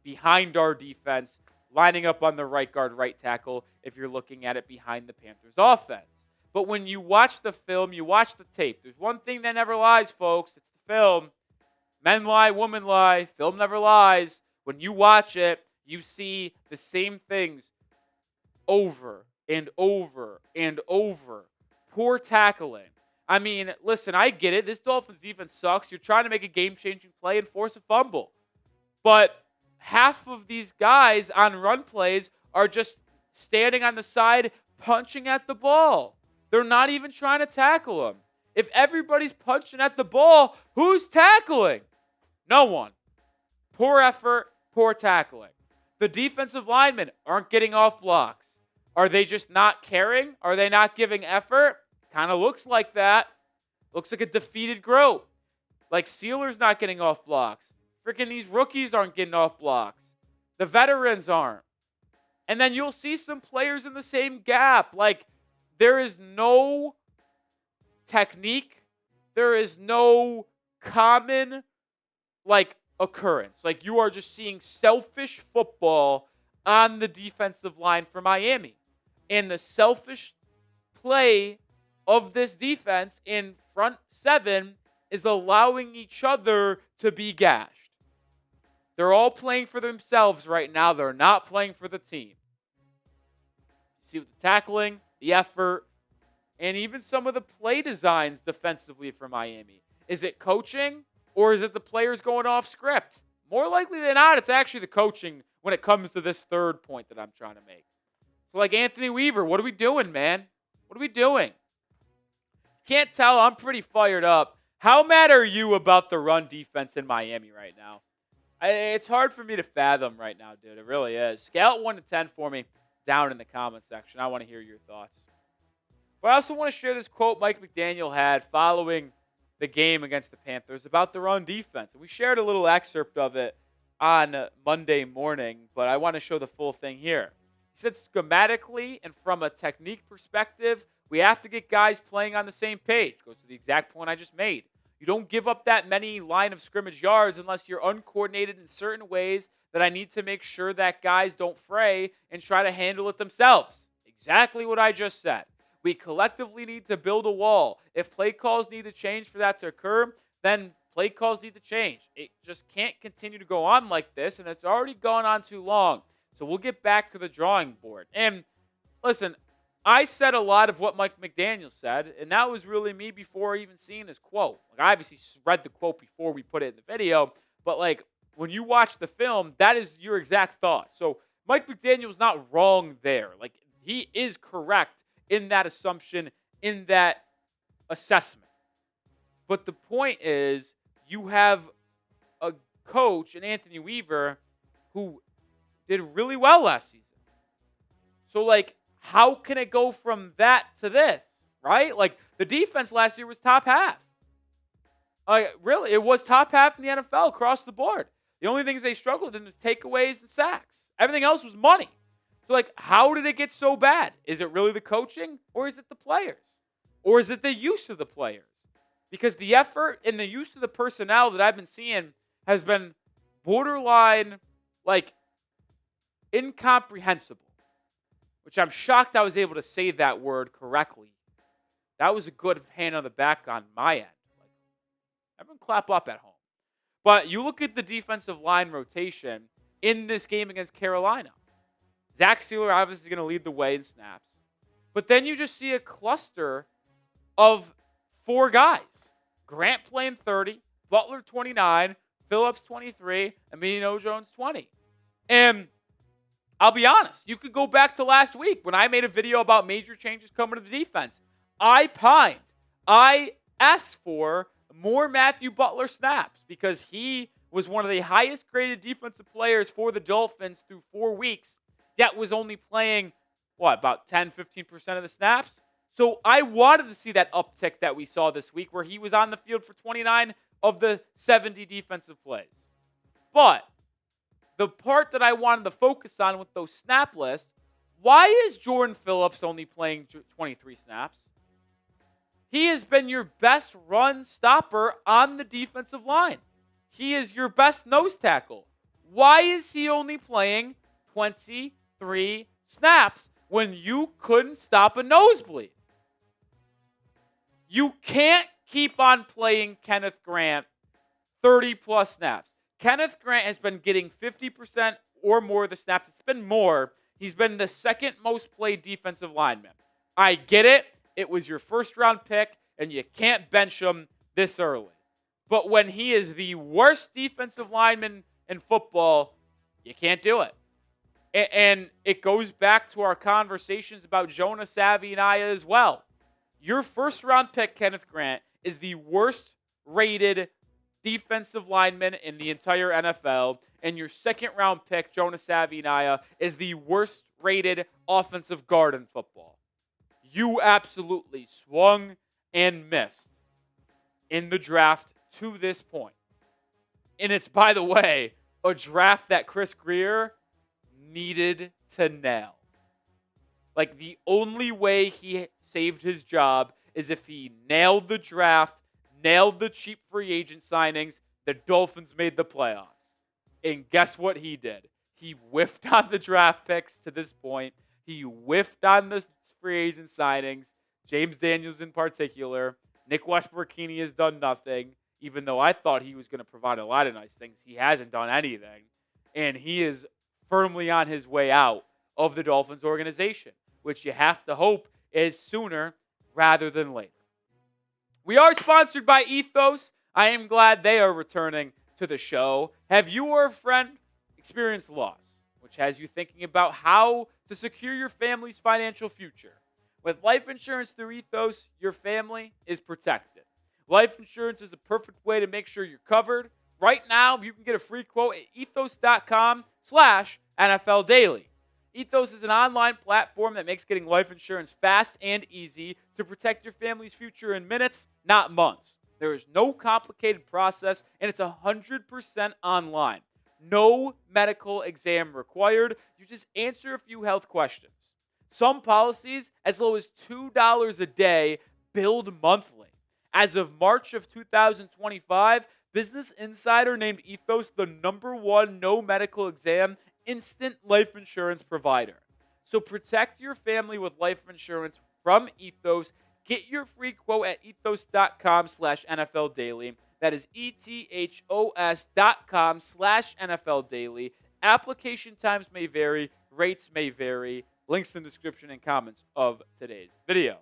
behind our defense, lining up on the right guard, right tackle if you're looking at it behind the Panthers offense. But when you watch the film, you watch the tape, there's one thing that never lies, folks. It's the film. Men lie, women lie. Film never lies. When you watch it, you see the same things over and over and over. Poor tackling. I mean, listen, I get it. This Dolphins defense sucks. You're trying to make a game-changing play and force a fumble. But half of these guys on run plays are just standing on the side, punching at the ball. They're not even trying to tackle him. If everybody's punching at the ball, who's tackling? No one. Poor effort, poor tackling. The defensive linemen aren't getting off blocks. Are they just not caring? Are they not giving effort? Kind of looks like that. Looks like a defeated group. Like Sealer's not getting off blocks. Freaking these rookies aren't getting off blocks. The veterans aren't. And then you'll see some players in the same gap. Like, there is no technique. There is no common, occurrence. Like, you are just seeing selfish football on the defensive line for Miami. And the selfish play of this defense in front seven is allowing each other to be gashed. They're all playing for themselves right now. They're not playing for the team. See with the tackling, the effort, and even some of the play designs defensively for Miami. Is it coaching or is it the players going off script? More likely than not, it's actually the coaching when it comes to this third point that I'm trying to make. So like Anthony Weaver, what are we doing, man? What are we doing? Can't tell. I'm pretty fired up. How mad are you about the run defense in Miami right now? It's hard for me to fathom right now, dude. It really is. Scale it 1 to 10 for me down in the comment section. I want to hear your thoughts. But I also want to share this quote Mike McDaniel had following the game against the Panthers about the run defense. And we shared a little excerpt of it on Monday morning, but I want to show the full thing here. He said schematically and from a technique perspective, we have to get guys playing on the same page. Goes to the exact point I just made. You don't give up that many line of scrimmage yards unless you're uncoordinated in certain ways that I need to make sure that guys don't fray and try to handle it themselves. Exactly what I just said. We collectively need to build a wall. If play calls need to change for that to occur, then play calls need to change. It just can't continue to go on like this, and it's already gone on too long. So we'll get back to the drawing board. And listen, I said a lot of what Mike McDaniel said, and that was really me before even seeing his quote. Like, I obviously read the quote before we put it in the video, but like when you watch the film, that is your exact thought. So Mike McDaniel's not wrong there. Like, he is correct in that assumption, in that assessment. But the point is, you have a coach in Anthony Weaver who did really well last season. So, like, how can it go from that to this, right? Like, the defense last year was top half. Really, it was top half in the NFL across the board. The only things they struggled in was takeaways and sacks. Everything else was money. So, like, how did it get so bad? Is it really the coaching, or is it the players? Or is it the use of the players? Because the effort and the use of the personnel that I've been seeing has been borderline, like, incomprehensible. Which I'm shocked I was able to say that word correctly. That was a good hand on the back on my end. Like, everyone clap up at home. But you look at the defensive line rotation in this game against Carolina. Zach Sealer obviously is going to lead the way in snaps. But then you just see a cluster of 4 guys. Grant playing 30, Butler 29, Phillips 23, and Emilio Jones 20. And I'll be honest, you could go back to last week when I made a video about major changes coming to the defense. I pined. I asked for more Matthew Butler snaps because he was one of the highest graded defensive players for the Dolphins through 4 weeks, yet was only playing, about 10, 15% of the snaps? So I wanted to see that uptick that we saw this week where he was on the field for 29 of the 70 defensive plays. But the part that I wanted to focus on with those snap lists, why is Jordan Phillips only playing 23 snaps? He has been your best run stopper on the defensive line. He is your best nose tackle. Why is he only playing 23 snaps when you couldn't stop a nosebleed? You can't keep on playing Kenneth Grant 30-plus snaps. Kenneth Grant has been getting 50% or more of the snaps. It's been more. He's been the second most played defensive lineman. I get it. It was your first-round pick, and you can't bench him this early. But when he is the worst defensive lineman in football, you can't do it. And it goes back to our conversations about Jonah Savaiinaea as well. Your first-round pick, Kenneth Grant, is the worst-rated defensive lineman in the entire NFL, and your second-round pick, Jonah Savaiinaea, is the worst-rated offensive guard in football. You absolutely swung and missed in the draft to this point. And it's, by the way, a draft that Chris Grier needed to nail. Like, the only way he saved his job is if he nailed the draft, nailed the cheap free agent signings. The Dolphins made the playoffs. And guess what he did? He whiffed on the draft picks to this point. He whiffed on the free agent signings. James Daniels in particular. Nick Westbrook-Keeney has done nothing, even though I thought he was going to provide a lot of nice things. He hasn't done anything. And he is firmly on his way out of the Dolphins organization, which you have to hope is sooner rather than later. We are sponsored by Ethos. I am glad they are returning to the show. Have you or a friend experienced loss, which has you thinking about how to secure your family's financial future? With life insurance through Ethos, your family is protected. Life insurance is a perfect way to make sure you're covered. Right now, you can get a free quote at ethos.com/NFL Daily. Ethos is an online platform that makes getting life insurance fast and easy to protect your family's future in minutes, not months. There is no complicated process, and it's 100% online. No medical exam required. You just answer a few health questions. Some policies, as low as $2 a day, billed monthly. As of March of 2025, Business Insider named Ethos the #1 no medical exam instant life insurance provider. So protect your family with life insurance from Ethos. Get your free quote at ethos.com/NFL Daily. That is ethos.com/NFL Daily. Application times may vary. Rates may vary. Links in the description and comments of today's video.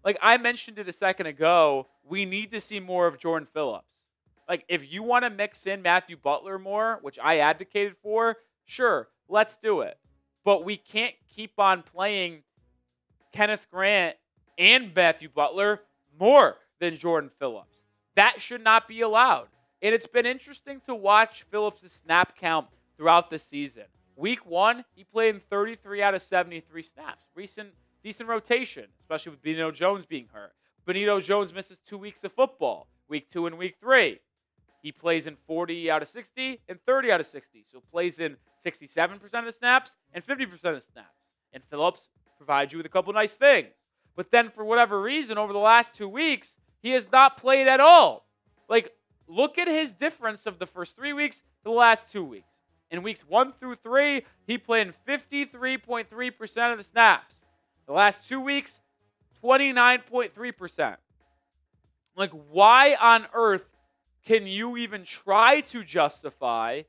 Like I mentioned it a second ago, we need to see more of Jordan Phillips. Like if you want to mix in Matthew Butler more, which I advocated for, sure, let's do it. But we can't keep on playing Kenneth Grant and Matthew Butler more than Jordan Phillips. That should not be allowed. And it's been interesting to watch Phillips' snap count throughout the season. Week 1, he played in 33 out of 73 snaps. Decent rotation, especially with Benito Jones being hurt. Benito Jones misses 2 weeks of football, Week 2 and Week 3. He plays in 40 out of 60 and 30 out of 60. So plays in 67% of the snaps and 50% of the snaps. And Phillips provides you with a couple nice things. But then for whatever reason, over the last 2 weeks, he has not played at all. Like, look at his difference of the first 3 weeks to the last 2 weeks. In weeks 1 through 3, he played in 53.3% of the snaps. The last 2 weeks, 29.3%. Like, why on earth can you even try to justify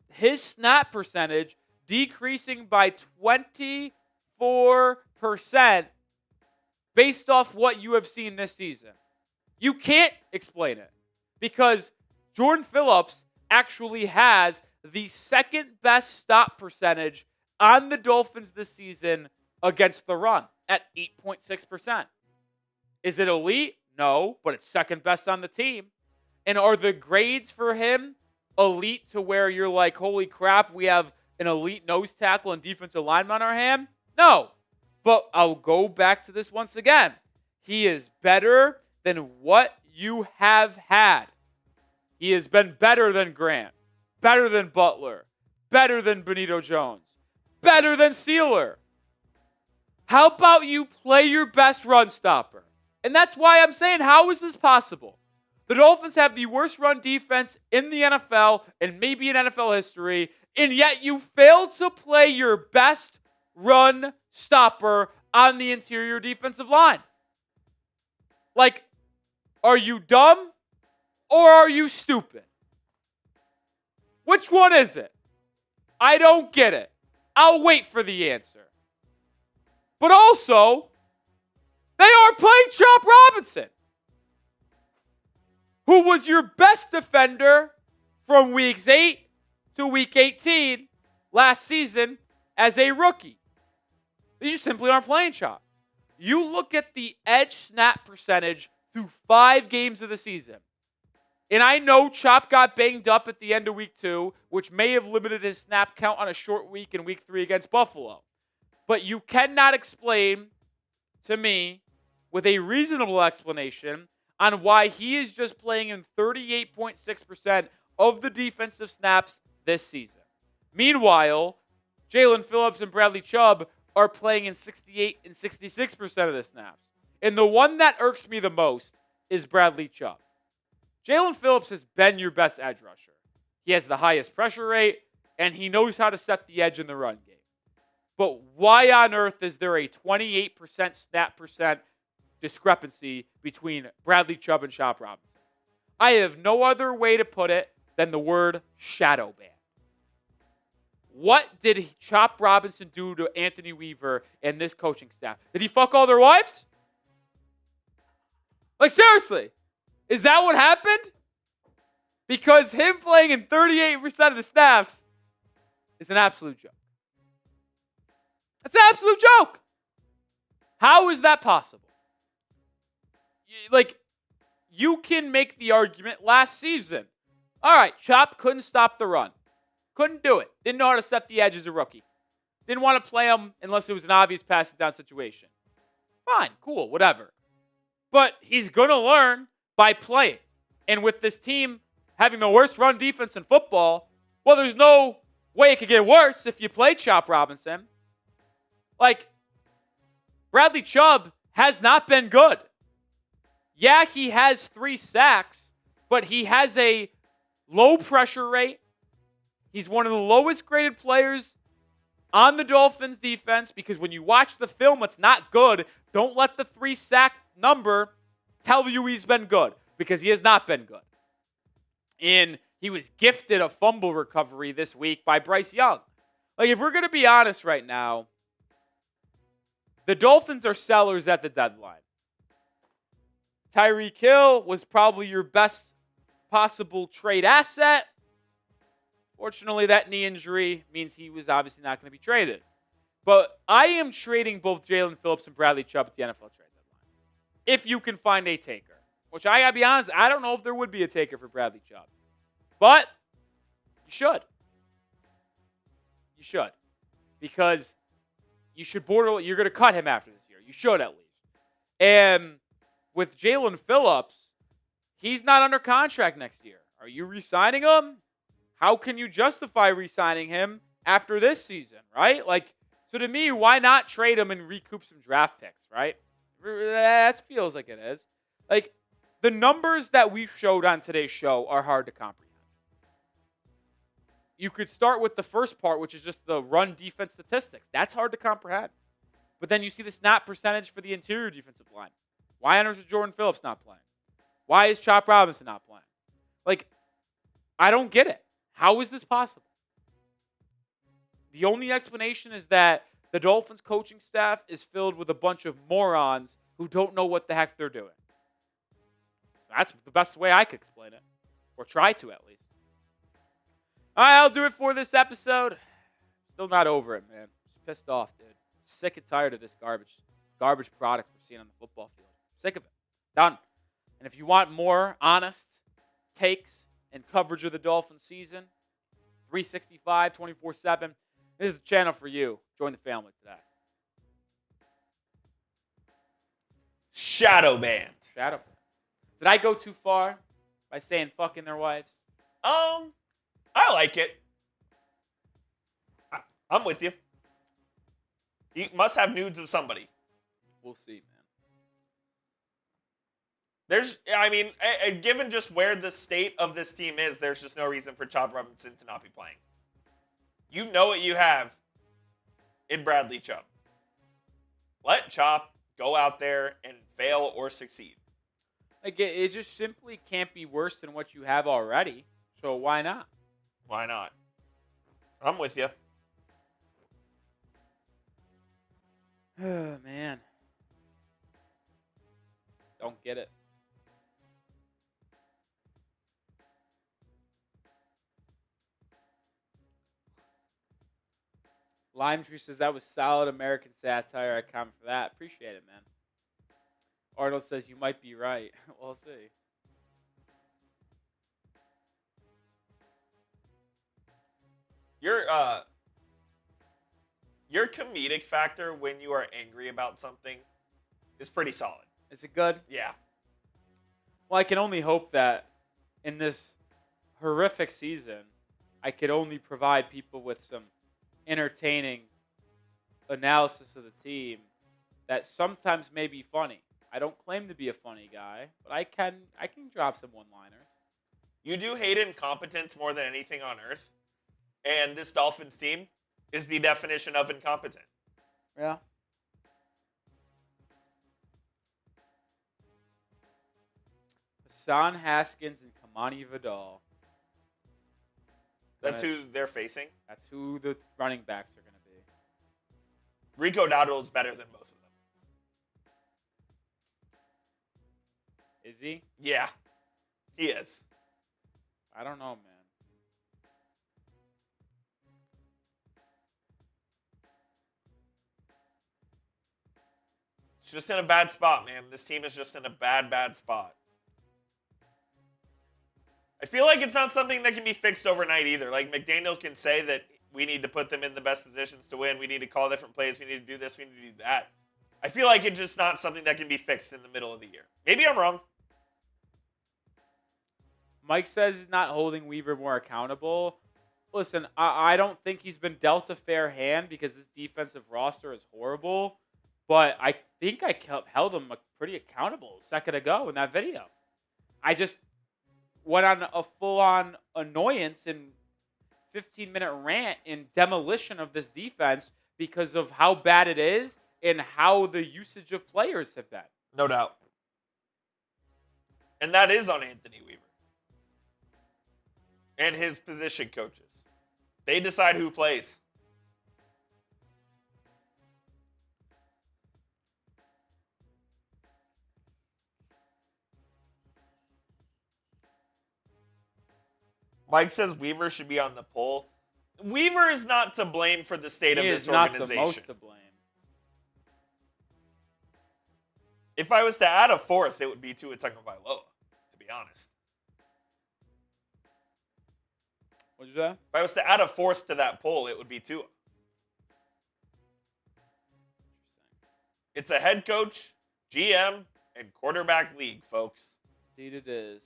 his snap percentage decreasing by 24% based off what you have seen this season? You can't explain it because Jordan Phillips actually has the second best stop percentage on the Dolphins this season against the run at 8.6%. Is it elite? No, but it's second best on the team. And are the grades for him elite to where you're like, holy crap, we have an elite nose tackle and defensive lineman on our hand? No. But I'll go back to this once again. He is better than what you have had. He has been better than Grant, better than Butler, better than Benito Jones, better than Sealer. How about you play your best run stopper? And that's why I'm saying, how is this possible? The Dolphins have the worst run defense in the NFL and maybe in NFL history, and yet you failed to play your best run stopper on the interior defensive line. Like, are you dumb or are you stupid? Which one is it? I don't get it. I'll wait for the answer. But also, they are playing Chop Robinson, who was your best defender from weeks 8 to week 18 last season as a rookie. You simply aren't playing Chop. You look at the edge snap percentage through 5 games of the season. And I know Chop got banged up at the end of week 2, which may have limited his snap count on a short week in week 3 against Buffalo. But you cannot explain to me with a reasonable explanation on why he is just playing in 38.6% of the defensive snaps this season. Meanwhile, Jalen Phillips and Bradley Chubb are playing in 68 and 66% of the snaps. And the one that irks me the most is Bradley Chubb. Jalen Phillips has been your best edge rusher. He has the highest pressure rate, and he knows how to set the edge in the run game. But why on earth is there a 28% snap percent discrepancy between Bradley Chubb and Chop Robinson? I have no other way to put it than the word shadow ban. What did Chop Robinson do to Anthony Weaver and this coaching staff? Did he fuck all their wives? Like, seriously, is that what happened? Because him playing in 38% of the snaps is an absolute joke. That's an absolute joke. How is that possible? Like, you can make the argument last season. All right, Chop couldn't stop the run. Couldn't do it. Didn't know how to set the edge as a rookie. Didn't want to play him unless it was an obvious passing down situation. Fine, cool, whatever. But he's going to learn by playing. And with this team having the worst run defense in football, well, there's no way it could get worse if you play Chop Robinson. Like, Bradley Chubb has not been good. Yeah, he has 3 sacks, but he has a low pressure rate. He's one of the lowest graded players on the Dolphins defense, because when you watch the film, it's not good. Don't let the 3-sack number tell you he's been good, because he has not been good. And he was gifted a fumble recovery this week by Bryce Young. Like, if we're going to be honest right now, the Dolphins are sellers at the deadline. Tyreek Hill was probably your best possible trade asset. Fortunately, that knee injury means he was obviously not going to be traded. But I am trading both Jalen Phillips and Bradley Chubb at the NFL trade deadline, if you can find a taker. Which, I gotta be honest, I don't know if there would be a taker for Bradley Chubb. But you should. You should. Because you should you're going to cut him after this year. You should, at least. And with Jalen Phillips, he's not under contract next year. Are you re-signing him? How can you justify re-signing him after this season, right? Like, so to me, why not trade him and recoup some draft picks, right? That feels like it is. Like, the numbers that we showed on today's show are hard to comprehend. You could start with the first part, which is just the run defense statistics. That's hard to comprehend. But then you see the snap percentage for the interior defensive line. Why on earth is Jordan Phillips not playing? Why is Chop Robinson not playing? Like, I don't get it. How is this possible? The only explanation is that the Dolphins coaching staff is filled with a bunch of morons who don't know what the heck they're doing. That's the best way I could explain it. Or try to, at least. All right, I'll do it for this episode. Still not over it, man. Just pissed off, dude. Sick and tired of this garbage product we're seeing on the football field. Sick of it. Done. And if you want more honest takes and coverage of the Dolphins season, 365, 24/7, this is the channel for you. Join the family today. Shadow banned. Shadow banned. Did I go too far by saying fucking their wives? I like it. I'm with you. He must have nudes of somebody. We'll see, man. Given just where the state of this team is, there's just no reason for Chop Robinson to not be playing. You know what you have in Bradley Chubb. Let Chop go out there and fail or succeed. Like, it just simply can't be worse than what you have already. So why not? Why not? I'm with you. Oh, man. Don't get it. Lime Tree says that was solid American satire. I comment for that. Appreciate it, man. Arnold says you might be right. We'll see. Your comedic factor when you are angry about something is pretty solid. Is it good? Yeah. Well, I can only hope that in this horrific season, I could only provide people with some entertaining analysis of the team that sometimes may be funny. I don't claim to be a funny guy, but I can drop some one-liners. You do hate incompetence more than anything on earth, and this Dolphins team is the definition of incompetent. Yeah. Hassan Haskins and Kamani Vidal. That's who they're facing. That's who the running backs are going to be. Rico Dowdle is better than both of them. Is he? Yeah, he is. I don't know, man. It's just in a bad spot, man. This team is just in a bad spot. I feel like it's not something that can be fixed overnight either. Like, McDaniel can say that we need to put them in the best positions to win. We need to call different plays. We need to do this. We need to do that. I feel like it's just not something that can be fixed in the middle of the year. Maybe I'm wrong. Mike says he's not holding Weaver more accountable. Listen, I don't think he's been dealt a fair hand because his defensive roster is horrible. But I think I held him pretty accountable a second ago in that video. I just went on a full-on annoyance and 15-minute rant in demolition of this defense because of how bad it is and how the usage of players have been. No doubt. And that is on Anthony Weaver and his position coaches. They decide who plays. Mike says Weaver should be on the poll. Weaver is not to blame for the state of this organization. He is not the most to blame. If I was to add a fourth, it would be Tua Tagovailoa, to be honest. What'd you say? If I was to add a fourth to that poll, it would be Tua. It's a head coach, GM, and quarterback league, folks. Indeed it is.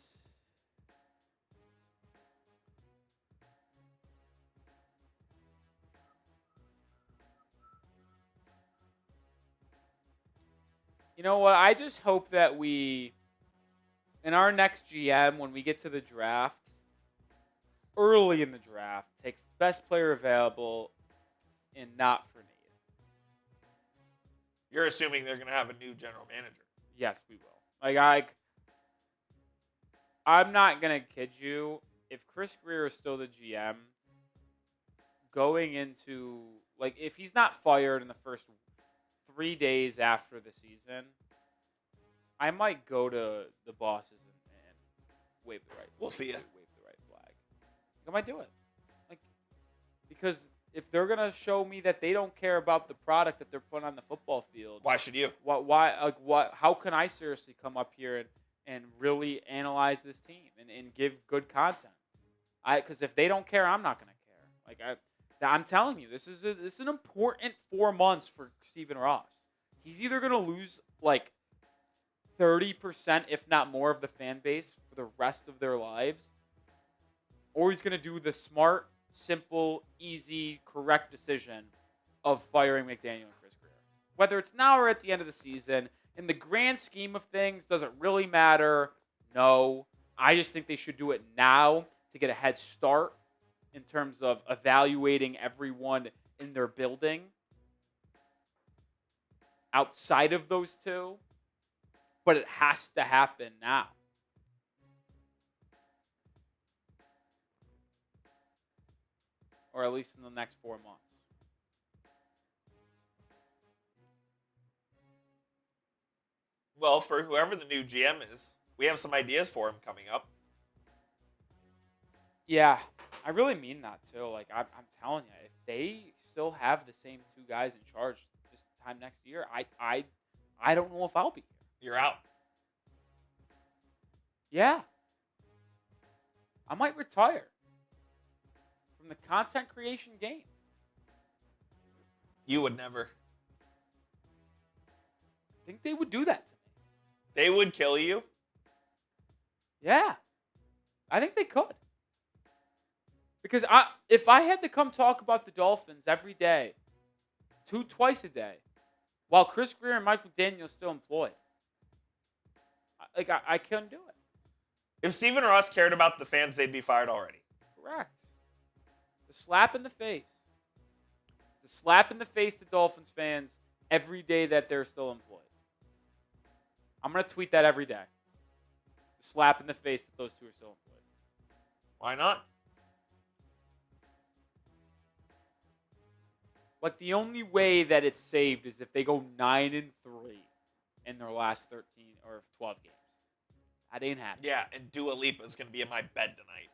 You know what? I just hope that we, in our next GM, when we get to the draft, early in the draft, takes the best player available and not for need. You're assuming they're going to have a new general manager. Yes, we will. I'm not going to kid you. If Chris Grier is still the GM, going into, if he's not fired in the first 3 days after the season, I might go to the bosses and wave the right. We'll see ya. Wave the right flag. I might do it. Because if they're gonna show me that they don't care about the product that they're putting on the football field, why should you? Why? How can I seriously come up here and really analyze this team and give good content? Because if they don't care, I'm not gonna care. I'm telling you, this is an important 4 months for Stephen Ross. He's either going to lose 30%, if not more, of the fan base for the rest of their lives, or he's going to do the smart, simple, easy, correct decision of firing McDaniel and Chris Grier. Whether it's now or at the end of the season, in the grand scheme of things, does it really matter? No. I just think they should do it now to get a head start in terms of evaluating everyone in their building outside of those two. But it has to happen now. Or at least in the next 4 months. Well, for whoever the new GM is, we have some ideas for him coming up. Yeah, I really mean that too. I'm telling you, if they still have the same two guys in charge this time next year, I don't know if I'll be here. You're out. Yeah. I might retire from the content creation game. You would never. I think they would do that to me. They would kill you? Yeah. I think they could. Because if I had to come talk about the Dolphins every day, twice a day, while Chris Grier and Mike McDaniel are still employed, I couldn't do it. If Stephen Ross cared about the fans, they'd be fired already. Correct. The slap in the face. The slap in the face to Dolphins fans every day that they're still employed. I'm going to tweet that every day. The slap in the face that those two are still employed. Why not? The only way that it's saved is if they go 9-3 in their last 13 or 12 games. That ain't happening. Yeah, and Dua Lipa is going to be in my bed tonight.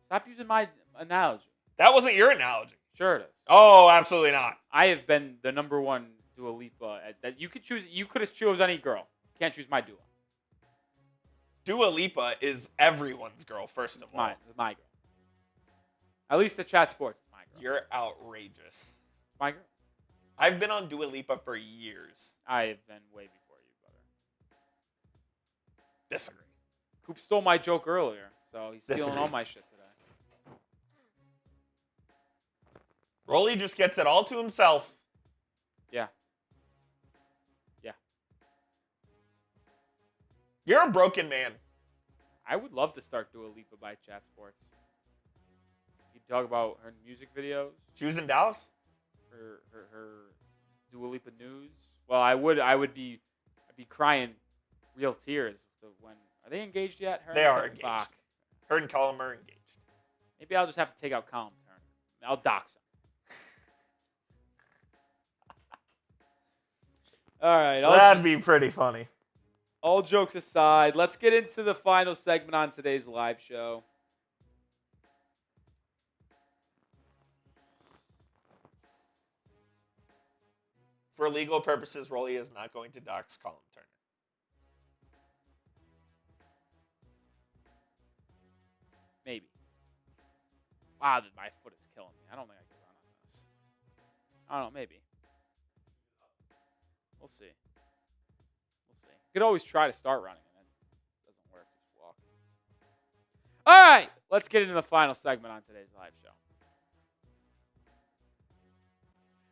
Stop using my analogy. That wasn't your analogy. Sure it is. Oh, absolutely not. I have been the number one Dua Lipa. That you could choose. You could have chose any girl. You can't choose my Dua. Dua Lipa is everyone's girl, first of all. It's my girl. At least the chat sports, it's my girl. You're outrageous. My girl. I've been on Dua Lipa for years. I have been way before you, brother. Disagree. Coop stole my joke earlier, so he's stealing Disagree. all my shit today. Rolly just gets it all to himself. Yeah. Yeah. You're a broken man. I would love to start Dua Lipa by chat sports. You talk about her music videos? She was in Dallas? Her Dua Lipa news? Well, I'd be crying real tears when are they engaged yet? They are engaged. Bach. Her and Callum are engaged. Maybe I'll just have to take out Colin Turner. I'll dox him. All right. That'd be pretty funny. All jokes aside, let's get into the final segment on today's live show. For legal purposes, Rolly is not going to dox Colin Turner. Maybe. Wow, my foot is killing me. I don't think I can run on this. I don't know, maybe. We'll see. You could always try to start running, and it doesn't work. Just walk. All right, let's get into the final segment on today's live show.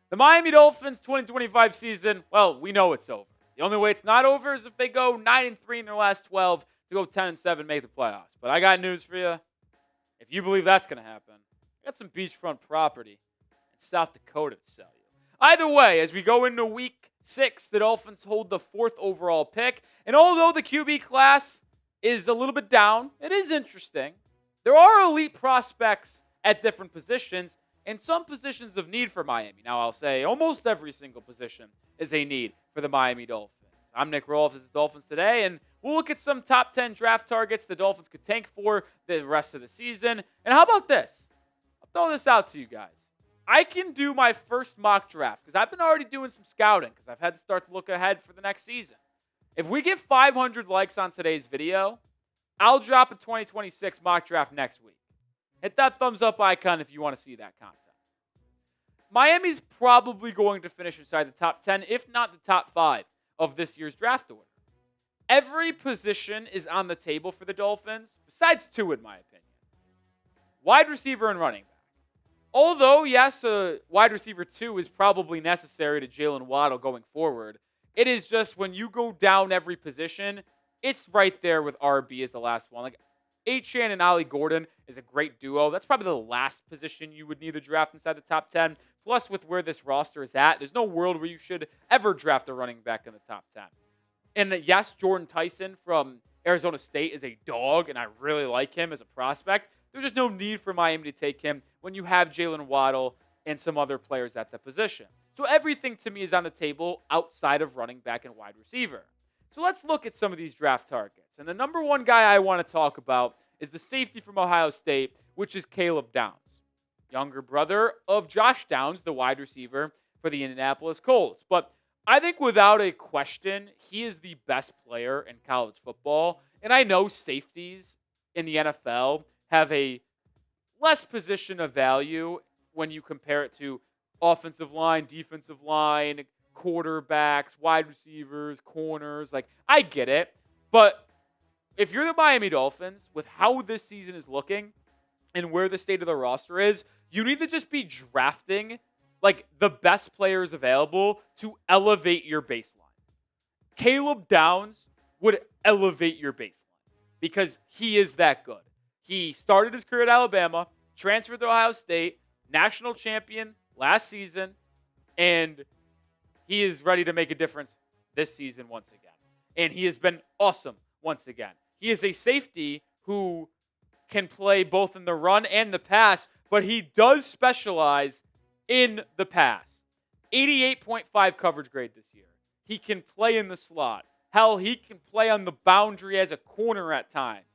The Miami Dolphins 2025 season, well, we know it's over. The only way it's not over is if they go 9-3 in their last 12 to go 10-7, make the playoffs. But I got news for you. If you believe that's going to happen, I got some beachfront property in South Dakota to sell you. Either way, as we go into week 6, the Dolphins hold the 4th overall pick. And although the QB class is a little bit down, it is interesting. There are elite prospects at different positions and some positions of need for Miami. Now, I'll say almost every single position is a need for the Miami Dolphins. I'm Nic Rohloff. This is Dolphins Today, and we'll look at some top 10 draft targets the Dolphins could tank for the rest of the season. And how about this? I'll throw this out to you guys. I can do my first mock draft because I've been already doing some scouting because I've had to start to look ahead for the next season. If we get 500 likes on today's video, I'll drop a 2026 mock draft next week. Hit that thumbs up icon if you want to see that content. Miami's probably going to finish inside the top 10, if not the top 5 of this year's draft order. Every position is on the table for the Dolphins, besides 2 in my opinion. Wide receiver and running back. Although, yes, a wide receiver 2 is probably necessary to Jalen Waddle going forward, it is just when you go down every position, it's right there with RB as the last one. Like, Achane and Ollie Gordon is a great duo. That's probably the last position you would need to draft inside the top 10. Plus, with where this roster is at, there's no world where you should ever draft a running back in the top 10. And yes, Jordan Tyson from Arizona State is a dog, and I really like him as a prospect. There's just no need for Miami to take him when you have Jalen Waddle and some other players at the position. So everything to me is on the table outside of running back and wide receiver. So let's look at some of these draft targets. And the number one guy I want to talk about is the safety from Ohio State, which is Caleb Downs, younger brother of Josh Downs, the wide receiver for the Indianapolis Colts. But I think without a question, he is the best player in college football. And I know safeties in the NFL have a less position of value when you compare it to offensive line, defensive line, quarterbacks, wide receivers, corners. Like, I get it. But if you're the Miami Dolphins, with how this season is looking and where the state of the roster is, you need to just be drafting like the best players available to elevate your baseline. Caleb Downs would elevate your baseline because he is that good. He started his career at Alabama, transferred to Ohio State, national champion last season, and he is ready to make a difference this season once again. And he has been awesome once again. He is a safety who can play both in the run and the pass, but he does specialize in the pass. 88.5 coverage grade this year. He can play in the slot. Hell, he can play on the boundary as a corner at times.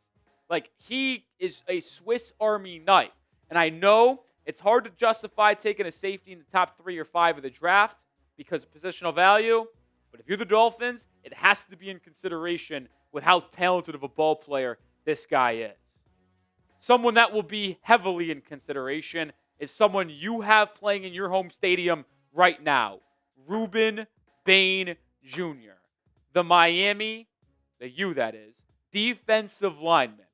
Like, he is a Swiss Army knife. And I know it's hard to justify taking a safety in the top 3 or 5 of the draft because of positional value. But if you're the Dolphins, it has to be in consideration with how talented of a ball player this guy is. Someone that will be heavily in consideration is someone you have playing in your home stadium right now, Ruben Bain Jr., the Miami, the U that is, defensive lineman.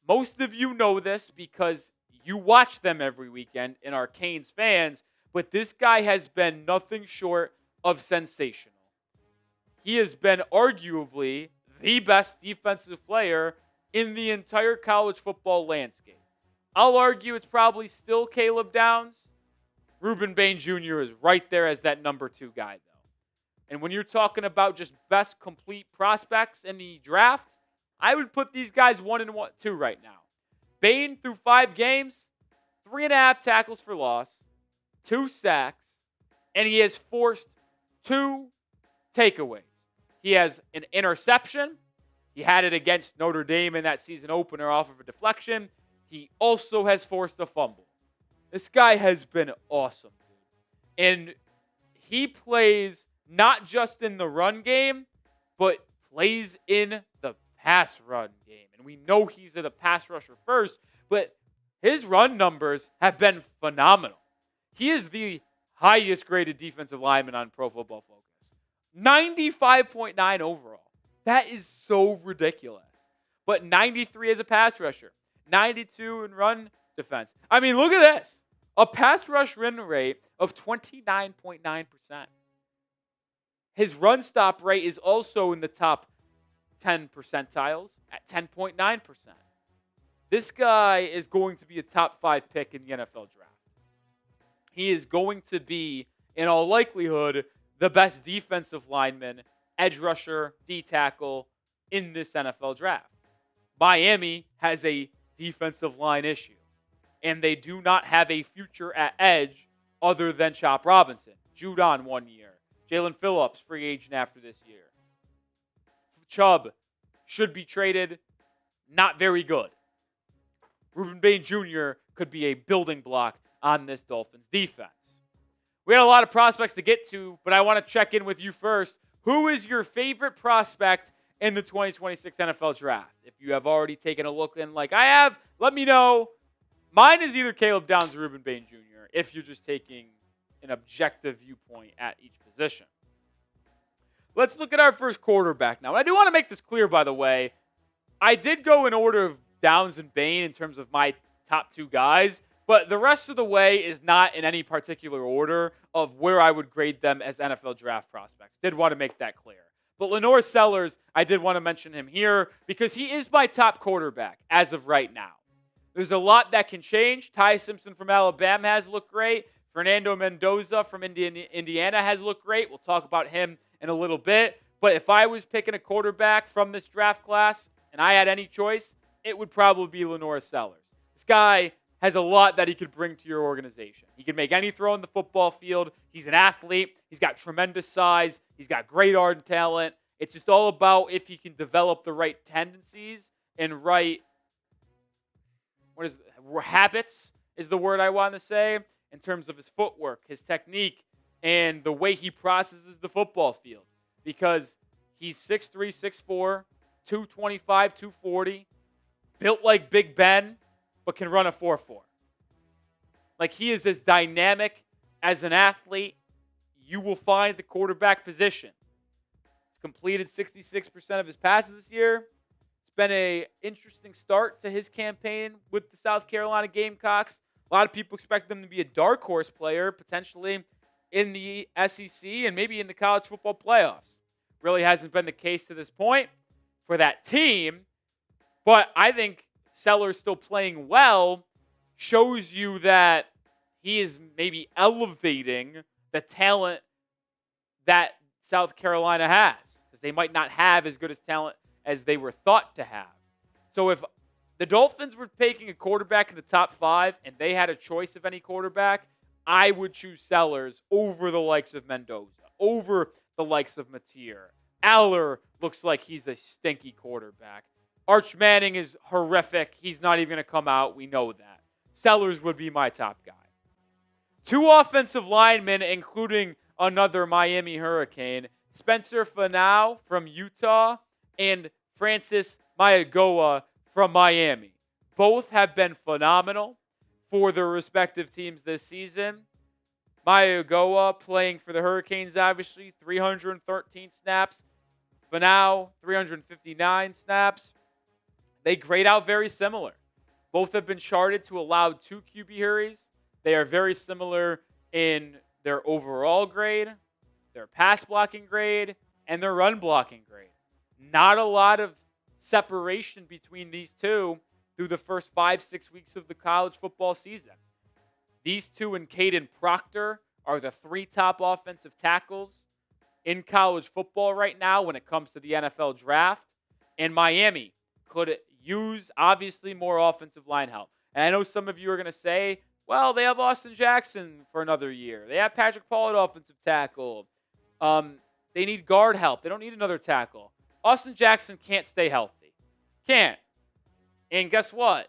Most of you know this because you watch them every weekend and are Canes fans, but this guy has been nothing short of sensational. He has been arguably the best defensive player in the entire college football landscape. I'll argue it's probably still Caleb Downs. Ruben Bain Jr. is right there as that number 2 guy, though. And when you're talking about just best complete prospects in the draft, I would put these guys 1 and 2 right now. Bain through 5 games, 3.5 tackles for loss, 2 sacks, and he has forced 2 takeaways. He has an interception. He had it against Notre Dame in that season opener off of a deflection. He also has forced a fumble. This guy has been awesome. And he plays not just in the run game, but plays in the pass run game. And we know he's a pass rusher first, but his run numbers have been phenomenal. He is the highest graded defensive lineman on Pro Football Focus. 95.9 overall. That is so ridiculous. But 93 as a pass rusher. 92 in run defense. I mean, look at this. A pass rush win rate of 29.9%. His run stop rate is also in the top 10 percentiles at 10.9%. This guy is going to be a top 5 pick in the NFL draft. He is going to be, in all likelihood, the best defensive lineman, edge rusher, D tackle in this NFL draft. Miami has a defensive line issue, and they do not have a future at edge other than Chop Robinson. Judon 1 year. Jalen Phillips, free agent after this year. Chubb should be traded. Not very good. Ruben Bain Jr. could be a building block on this Dolphins defense. We had a lot of prospects to get to, but I want to check in with you first. Who is your favorite prospect in the 2026 NFL Draft? If you have already taken a look in like I have, let me know. Mine is either Caleb Downs or Ruben Bain Jr. if you're just taking an objective viewpoint at each position. Let's look at our first quarterback now. And I do want to make this clear, by the way. I did go in order of Downs and Bain in terms of my top 2 guys, but the rest of the way is not in any particular order of where I would grade them as NFL draft prospects. Did want to make that clear. But Lenore Sellers, I did want to mention him here because he is my top quarterback as of right now. There's a lot that can change. Ty Simpson from Alabama has looked great. Fernando Mendoza from Indiana has looked great. We'll talk about him in a little bit. But if I was picking a quarterback from this draft class and I had any choice, it would probably be Lenore Sellers. This guy has a lot that he could bring to your organization. He can make any throw on the football field. He's an athlete. He's got tremendous size. He's got great arm talent. It's just all about if he can develop the right tendencies and right habits is the word I want to say in terms of his footwork, his technique, and the way he processes the football field. Because he's 6'3", 6'4", 225, 240, built like Big Ben, but can run a 4.4. Like, he is as dynamic as an athlete you will find at the quarterback position. He's completed 66% of his passes this year. It's been an interesting start to his campaign with the South Carolina Gamecocks. A lot of people expect them to be a dark horse player, potentially in the SEC and maybe in the college football playoffs. Really hasn't been the case to this point for that team. But I think Sellers still playing well shows you that he is maybe elevating the talent that South Carolina has, because they might not have as good as talent as they were thought to have. So if the Dolphins were taking a quarterback in the top 5 and they had a choice of any quarterback, I would choose Sellers over the likes of Mendoza, over the likes of Mateer. Aller looks like he's a stinky quarterback. Arch Manning is horrific. He's not even going to come out. We know that. Sellers would be my top guy. 2 offensive linemen, including another Miami Hurricane, Spencer Fanau from Utah and Francis Maiagoa from Miami. Both have been phenomenal for their respective teams this season. Maiagoa playing for the Hurricanes, obviously, 313 snaps. Fanau, 359 snaps. They grade out very similar. Both have been charted to allow 2 QB hurries. They are very similar in their overall grade, their pass blocking grade, and their run blocking grade. Not a lot of separation between these two, through the first 5-6 weeks of the college football season. These two and Caden Proctor are the 3 top offensive tackles in college football right now when it comes to the NFL draft. And Miami could use, obviously, more offensive line help. And I know some of you are going to say, well, they have Austin Jackson for another year. They have Patrick Paul at offensive tackle. They need guard help. They don't need another tackle. Austin Jackson can't stay healthy. Can't. And guess what?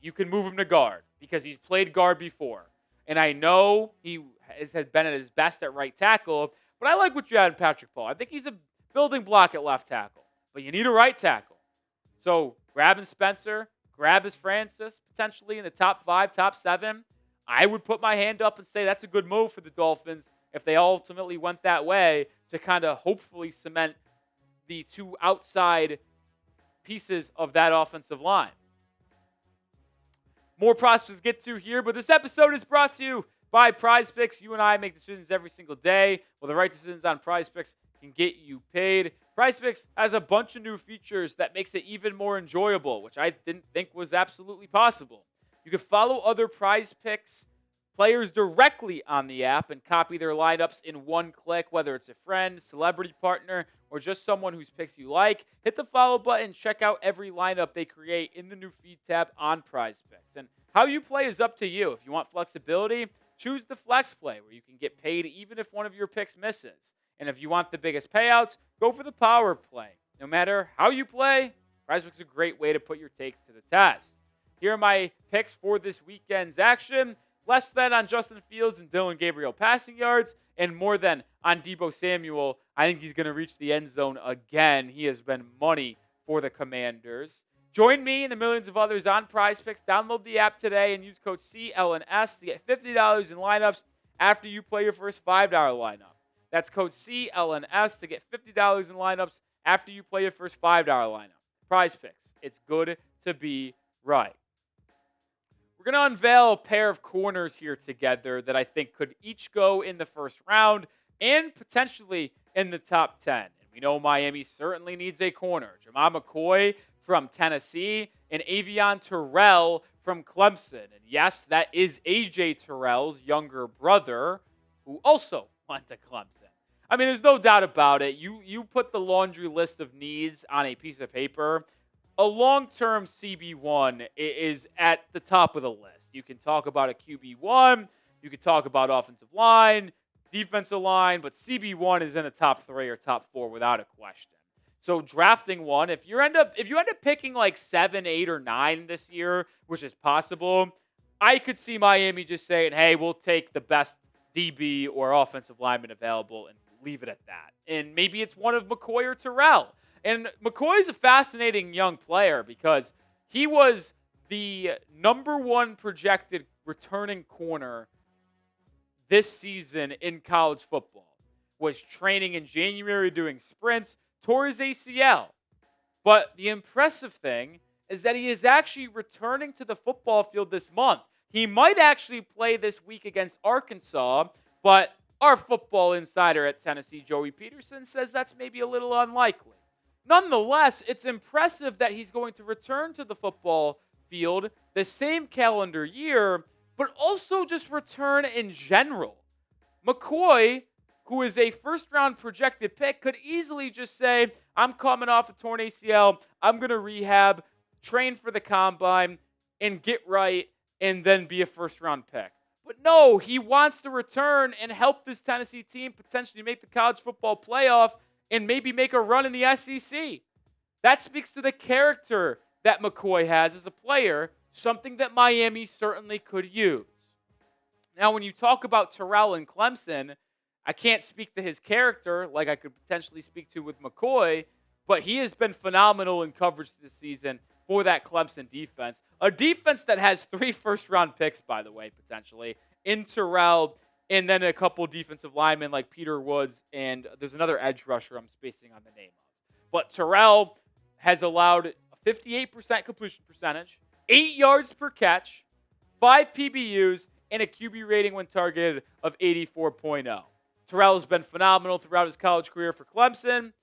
You can move him to guard because he's played guard before. And I know he has been at his best at right tackle, but I like what you had in Patrick Paul. I think he's a building block at left tackle, but you need a right tackle. So grabbing Spencer, grab his Francis, potentially in the top 5, top 7. I would put my hand up and say that's a good move for the Dolphins if they ultimately went that way to kind of hopefully cement the 2 outside pieces of that offensive line. More prospects to get to here, but this episode is brought to you by Prize Picks. You and I make decisions every single day. Well, the right decisions on Prize Picks can get you paid. Prize Picks has a bunch of new features that makes it even more enjoyable, which I didn't think was absolutely possible. You can follow other Prize Picks players directly on the app and copy their lineups in one click, whether it's a friend, celebrity partner, or just someone whose picks you like. Hit the follow button, check out every lineup they create in the new feed tab on Prize Picks. And how you play is up to you. If you want flexibility, choose the flex play where you can get paid even if one of your picks misses. And if you want the biggest payouts, go for the power play. No matter how you play, Prize Picks is a great way to put your takes to the test. Here are my picks for this weekend's action. Less than on Justin Fields and Dylan Gabriel passing yards, and more than on Deebo Samuel. I think he's going to reach the end zone again. He has been money for the Commanders. Join me and the millions of others on Prize Picks. Download the app today and use code CLNS to get $50 in lineups after you play your first $5 lineup. That's code CLNS to get $50 in lineups after you play your first $5 lineup. Prize Picks. It's good to be right. We're going to unveil a pair of corners here together that I think could each go in the first round and potentially in the top 10. And we know Miami certainly needs a corner. Jamal McCoy from Tennessee and Avion Terrell from Clemson. And yes, that is A.J. Terrell's younger brother who also went to Clemson. I mean, there's no doubt about it. You put the laundry list of needs on a piece of paper. A long-term CB1 is at the top of the list. You can talk about a QB1, you can talk about offensive line, defensive line, but CB1 is in the top 3 or top 4 without a question. So drafting one, if you end up picking like 7, 8, or 9 this year, which is possible, I could see Miami just saying, hey, we'll take the best DB or offensive lineman available and leave it at that. And maybe it's one of McCoy or Terrell. And McCoy's a fascinating young player because he was the number 1 projected returning corner this season in college football. Was training in January, doing sprints, tore his ACL. But the impressive thing is that he is actually returning to the football field this month. He might actually play this week against Arkansas, but our football insider at Tennessee, Joey Peterson, says that's maybe a little unlikely. Nonetheless, it's impressive that he's going to return to the football field the same calendar year, but also just return in general. McCoy, who is a first-round projected pick, could easily just say, I'm coming off a torn ACL, I'm going to rehab, train for the combine, and get right, and then be a first-round pick. But no, he wants to return and help this Tennessee team potentially make the college football playoff and maybe make a run in the SEC. That speaks to the character that McCoy has as a player, something that Miami certainly could use. Now, when you talk about Terrell and Clemson, I can't speak to his character like I could potentially speak to with McCoy, but he has been phenomenal in coverage this season for that Clemson defense. A defense that has 3 first-round picks, by the way, potentially, in Terrell, and then a couple defensive linemen like Peter Woods, and there's another edge rusher I'm spacing on the name of. But Terrell has allowed a 58% completion percentage, 8 yards per catch, 5 PBUs, and a QB rating when targeted of 84.0. Terrell has been phenomenal throughout his college career for Clemson,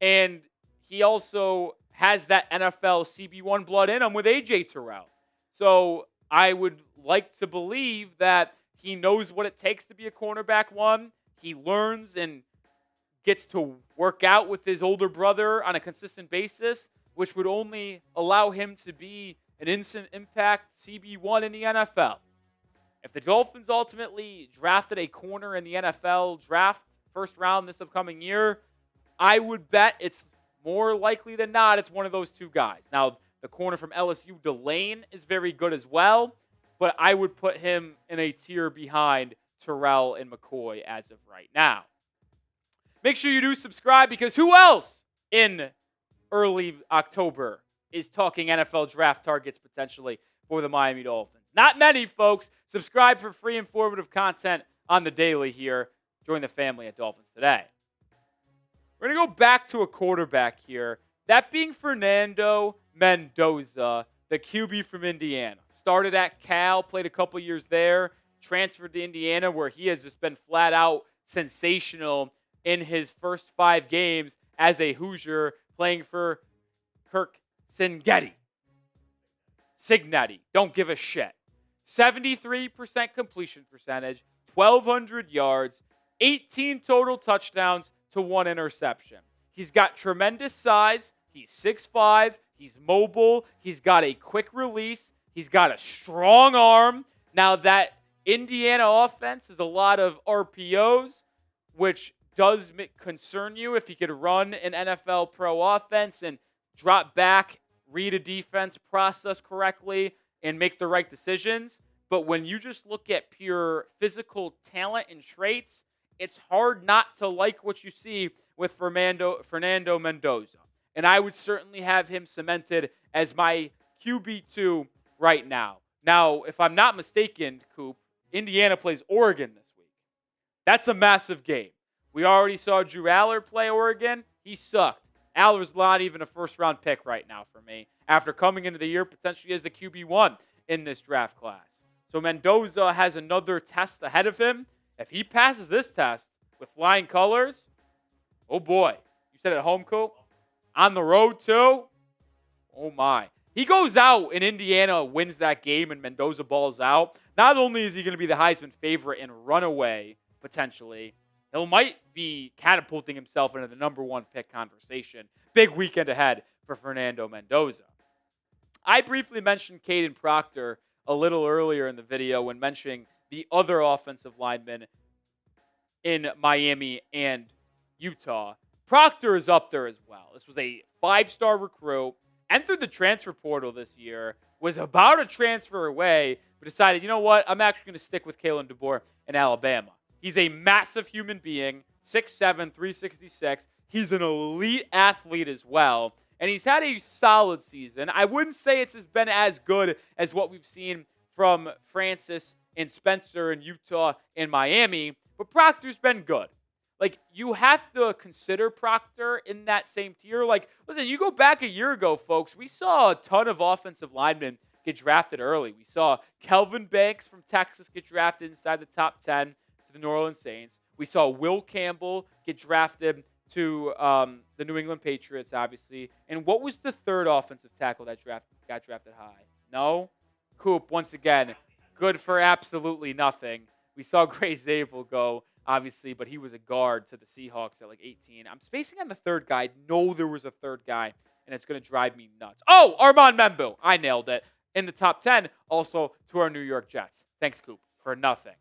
and he also has that NFL CB1 blood in him with A.J. Terrell. So I would like to believe that he knows what it takes to be a cornerback one. He learns and gets to work out with his older brother on a consistent basis, which would only allow him to be an instant impact CB1 in the NFL. If the Dolphins ultimately drafted a corner in the NFL draft first round this upcoming year, I would bet it's more likely than not it's one of those two guys. Now, the corner from LSU, Delane, is very good as well, but I would put him in a tier behind Terrell and McCoy as of right now. Make sure you do subscribe, because who else in early October is talking NFL draft targets potentially for the Miami Dolphins? Not many, folks. Subscribe for free informative content on the daily here. Join the family at Dolphins Today. We're going to go back to a quarterback here. That being Fernando Mendoza, the QB from Indiana. Started at Cal, played a couple years there, transferred to Indiana, where he has just been flat out sensational in his first 5 games as a Hoosier, playing for Kirk Cignetti. Don't give a shit. 73% completion percentage, 1,200 yards, 18 total touchdowns to 1 interception. He's got tremendous size. He's 6'5". He's mobile. He's got a quick release. He's got a strong arm. Now, that Indiana offense is a lot of RPOs, which does concern you if he could run an NFL pro offense and drop back, read a defense, process correctly, and make the right decisions. But when you just look at pure physical talent and traits, it's hard not to like what you see with Fernando Mendoza. And I would certainly have him cemented as my QB2 right now. Now, if I'm not mistaken, Coop, Indiana plays Oregon this week. That's a massive game. We already saw Drew Aller play Oregon. He sucked. Aller's not even a first-round pick right now for me, after coming into the year potentially as the QB1 in this draft class. So Mendoza has another test ahead of him. If he passes this test with flying colors, oh boy. You said at home, Coop? On the road, too? Oh, my. He goes out and Indiana wins that game and Mendoza balls out. Not only is he going to be the Heisman favorite and runaway, potentially, he might be catapulting himself into the number 1 pick conversation. Big weekend ahead for Fernando Mendoza. I briefly mentioned Caden Proctor a little earlier in the video when mentioning the other offensive linemen in Miami and Utah. Proctor is up there as well. This was a 5-star recruit, entered the transfer portal this year, was about to transfer away, but decided, you know what, I'm actually going to stick with Kalen DeBoer in Alabama. He's a massive human being, 6'7", 366. He's an elite athlete as well, and he's had a solid season. I wouldn't say it's been as good as what we've seen from Francis and Spencer in Utah and Miami, but Proctor's been good. Like, you have to consider Proctor in that same tier. Like, listen, you go back a year ago, folks, we saw a ton of offensive linemen get drafted early. We saw Kelvin Banks from Texas get drafted inside the top 10 to the New Orleans Saints. We saw Will Campbell get drafted to the New England Patriots, obviously. And what was the third offensive tackle that got drafted high? No? Coop, once again, good for absolutely nothing. We saw Gray Zabel go, obviously, but he was a guard to the Seahawks at like 18. I'm spacing on the third guy. I know there was a third guy, and it's going to drive me nuts. Oh, Armand Membu. I nailed it. In the top 10, also to our New York Jets. Thanks, Coop, for nothing.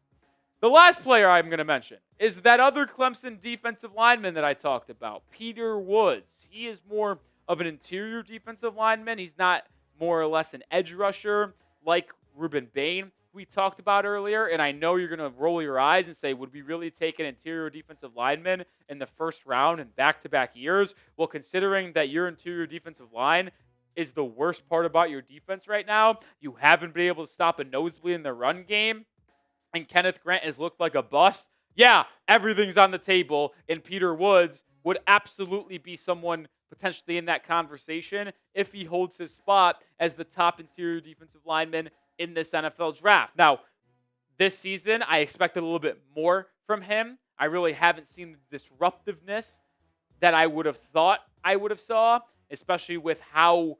The last player I'm going to mention is that other Clemson defensive lineman that I talked about, Peter Woods. He is more of an interior defensive lineman. He's not more or less an edge rusher like Ruben Bain we talked about earlier. And I know you're going to roll your eyes and say, would we really take an interior defensive lineman in the first round in back-to-back years? Well, considering that your interior defensive line is the worst part about your defense right now, you haven't been able to stop a nosebleed in the run game, and Kenneth Grant has looked like a bust. Yeah, everything's on the table, and Peter Woods would absolutely be someone potentially in that conversation if he holds his spot as the top interior defensive lineman in this NFL draft. Now, this season, I expected a little bit more from him. I really haven't seen the disruptiveness that I would have thought I would have saw. especially with how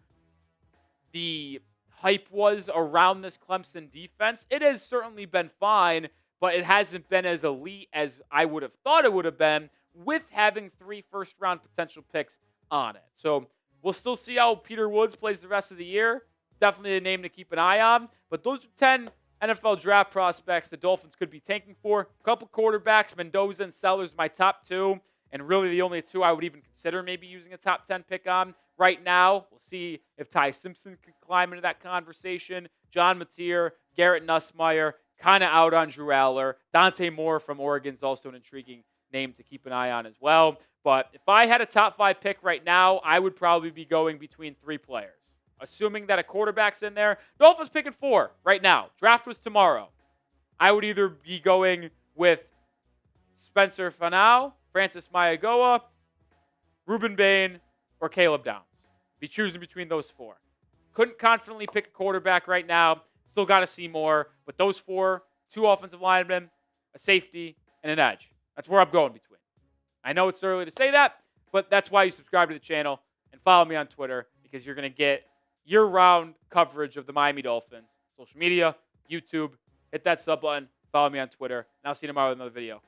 the hype was around this Clemson defense. It has certainly been fine, but it hasn't been as elite as I would have thought it would have been with having 3 first-round potential picks on it. So we'll still see how Peter Woods plays the rest of the year. Definitely a name to keep an eye on. But those are 10 NFL draft prospects the Dolphins could be tanking for. A couple quarterbacks, Mendoza and Sellers, my top 2. And really the only 2 I would even consider maybe using a top 10 pick on right now. We'll see if Ty Simpson can climb into that conversation. John Mateer, Garrett Nussmeier, kind of out on Drew Aller. Dante Moore from Oregon is also an intriguing name to keep an eye on as well. But if I had a top 5 pick right now, I would probably be going between 3 players. Assuming that a quarterback's in there. Dolphins picking 4 right now. Draft was tomorrow. I would either be going with Spencer Fanau, Francis Mayagoa, Ruben Bain, or Caleb Downs. Be choosing between those 4. Couldn't confidently pick a quarterback right now. Still got to see more. But those 4, 2 offensive linemen, a safety, and an edge. That's where I'm going between. I know it's early to say that, but that's why you subscribe to the channel and follow me on Twitter, because you're going to get year-round coverage of the Miami Dolphins. Social media, YouTube. Hit that sub button. Follow me on Twitter. And I'll see you tomorrow with another video.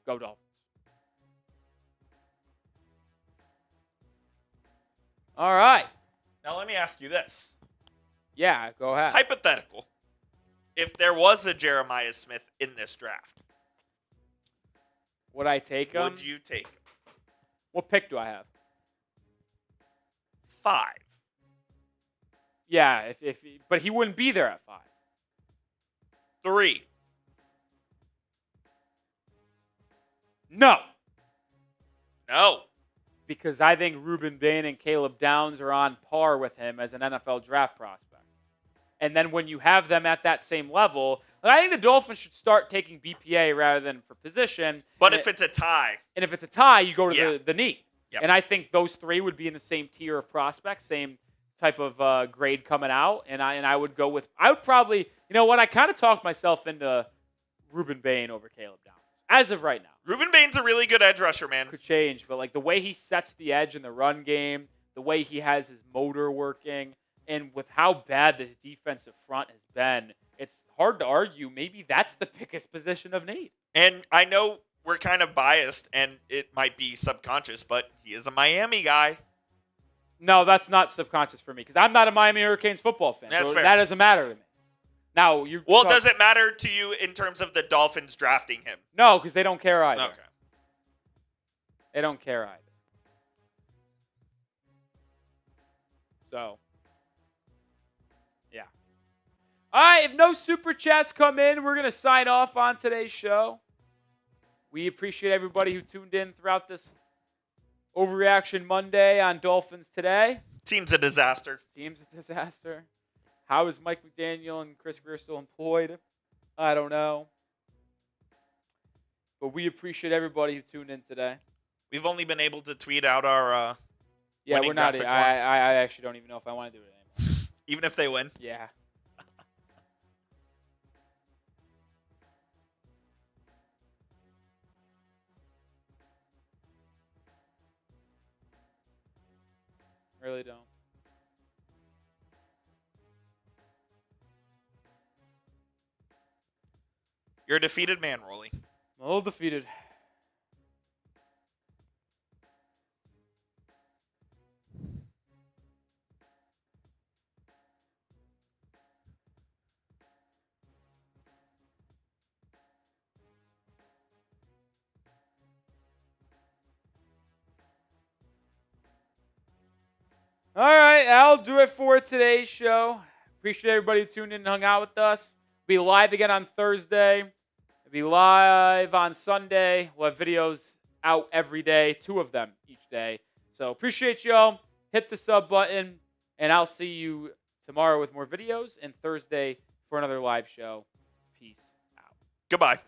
Go Dolphins. All right. Now let me ask you this. Yeah, go ahead. Hypothetical. If there was a Jeremiah Smith in this draft, would I take him? Would you take him? What pick do I have? 5. Yeah, but he wouldn't be there at 5. 3. No. No. Because I think Ruben Bain and Caleb Downs are on par with him as an NFL draft prospect. And then when you have them at that same level, I think the Dolphins should start taking BPA rather than for position. But if it's a tie. And if it's a tie, you go to the need. Yep. And I think those 3 would be in the same tier of prospects, same type of grade coming out. And I would go with, I would probably, you know what, I kind of talked myself into Ruben Bain over Caleb Downs as of right now. Ruben Bain's a really good edge rusher, man. Could change, but like the way he sets the edge in the run game, the way he has his motor working, and with how bad this defensive front has been, it's hard to argue. Maybe that's the biggest position of need. And I know we're kind of biased, and it might be subconscious, but he is a Miami guy. No, that's not subconscious for me, because I'm not a Miami Hurricanes football fan. That's so fair. That doesn't matter to me. Now, does it matter to you in terms of the Dolphins drafting him? No, because they don't care either. Okay. They don't care either. So, yeah. All right, if no super chats come in, we're going to sign off on today's show. We appreciate everybody who tuned in throughout this Overreaction Monday on Dolphins Today. Team's a disaster. Team's a disaster. How is Mike McDaniel and Chris Grier still employed? I don't know. But we appreciate everybody who tuned in today. We've only been able to tweet out our yeah, winning we're not. graphic I once. actually don't even know if I want to do it anymore. Even if they win? Yeah. Really don't. You're a defeated man, Rolly. A little defeated. All right, I'll do it for today's show. Appreciate everybody who tuned in and hung out with us. Be live again on Thursday. Be live on Sunday. We'll have videos out every day, 2 of them each day. So appreciate y'all. Hit the sub button, and I'll see you tomorrow with more videos and Thursday for another live show. Peace out. Goodbye.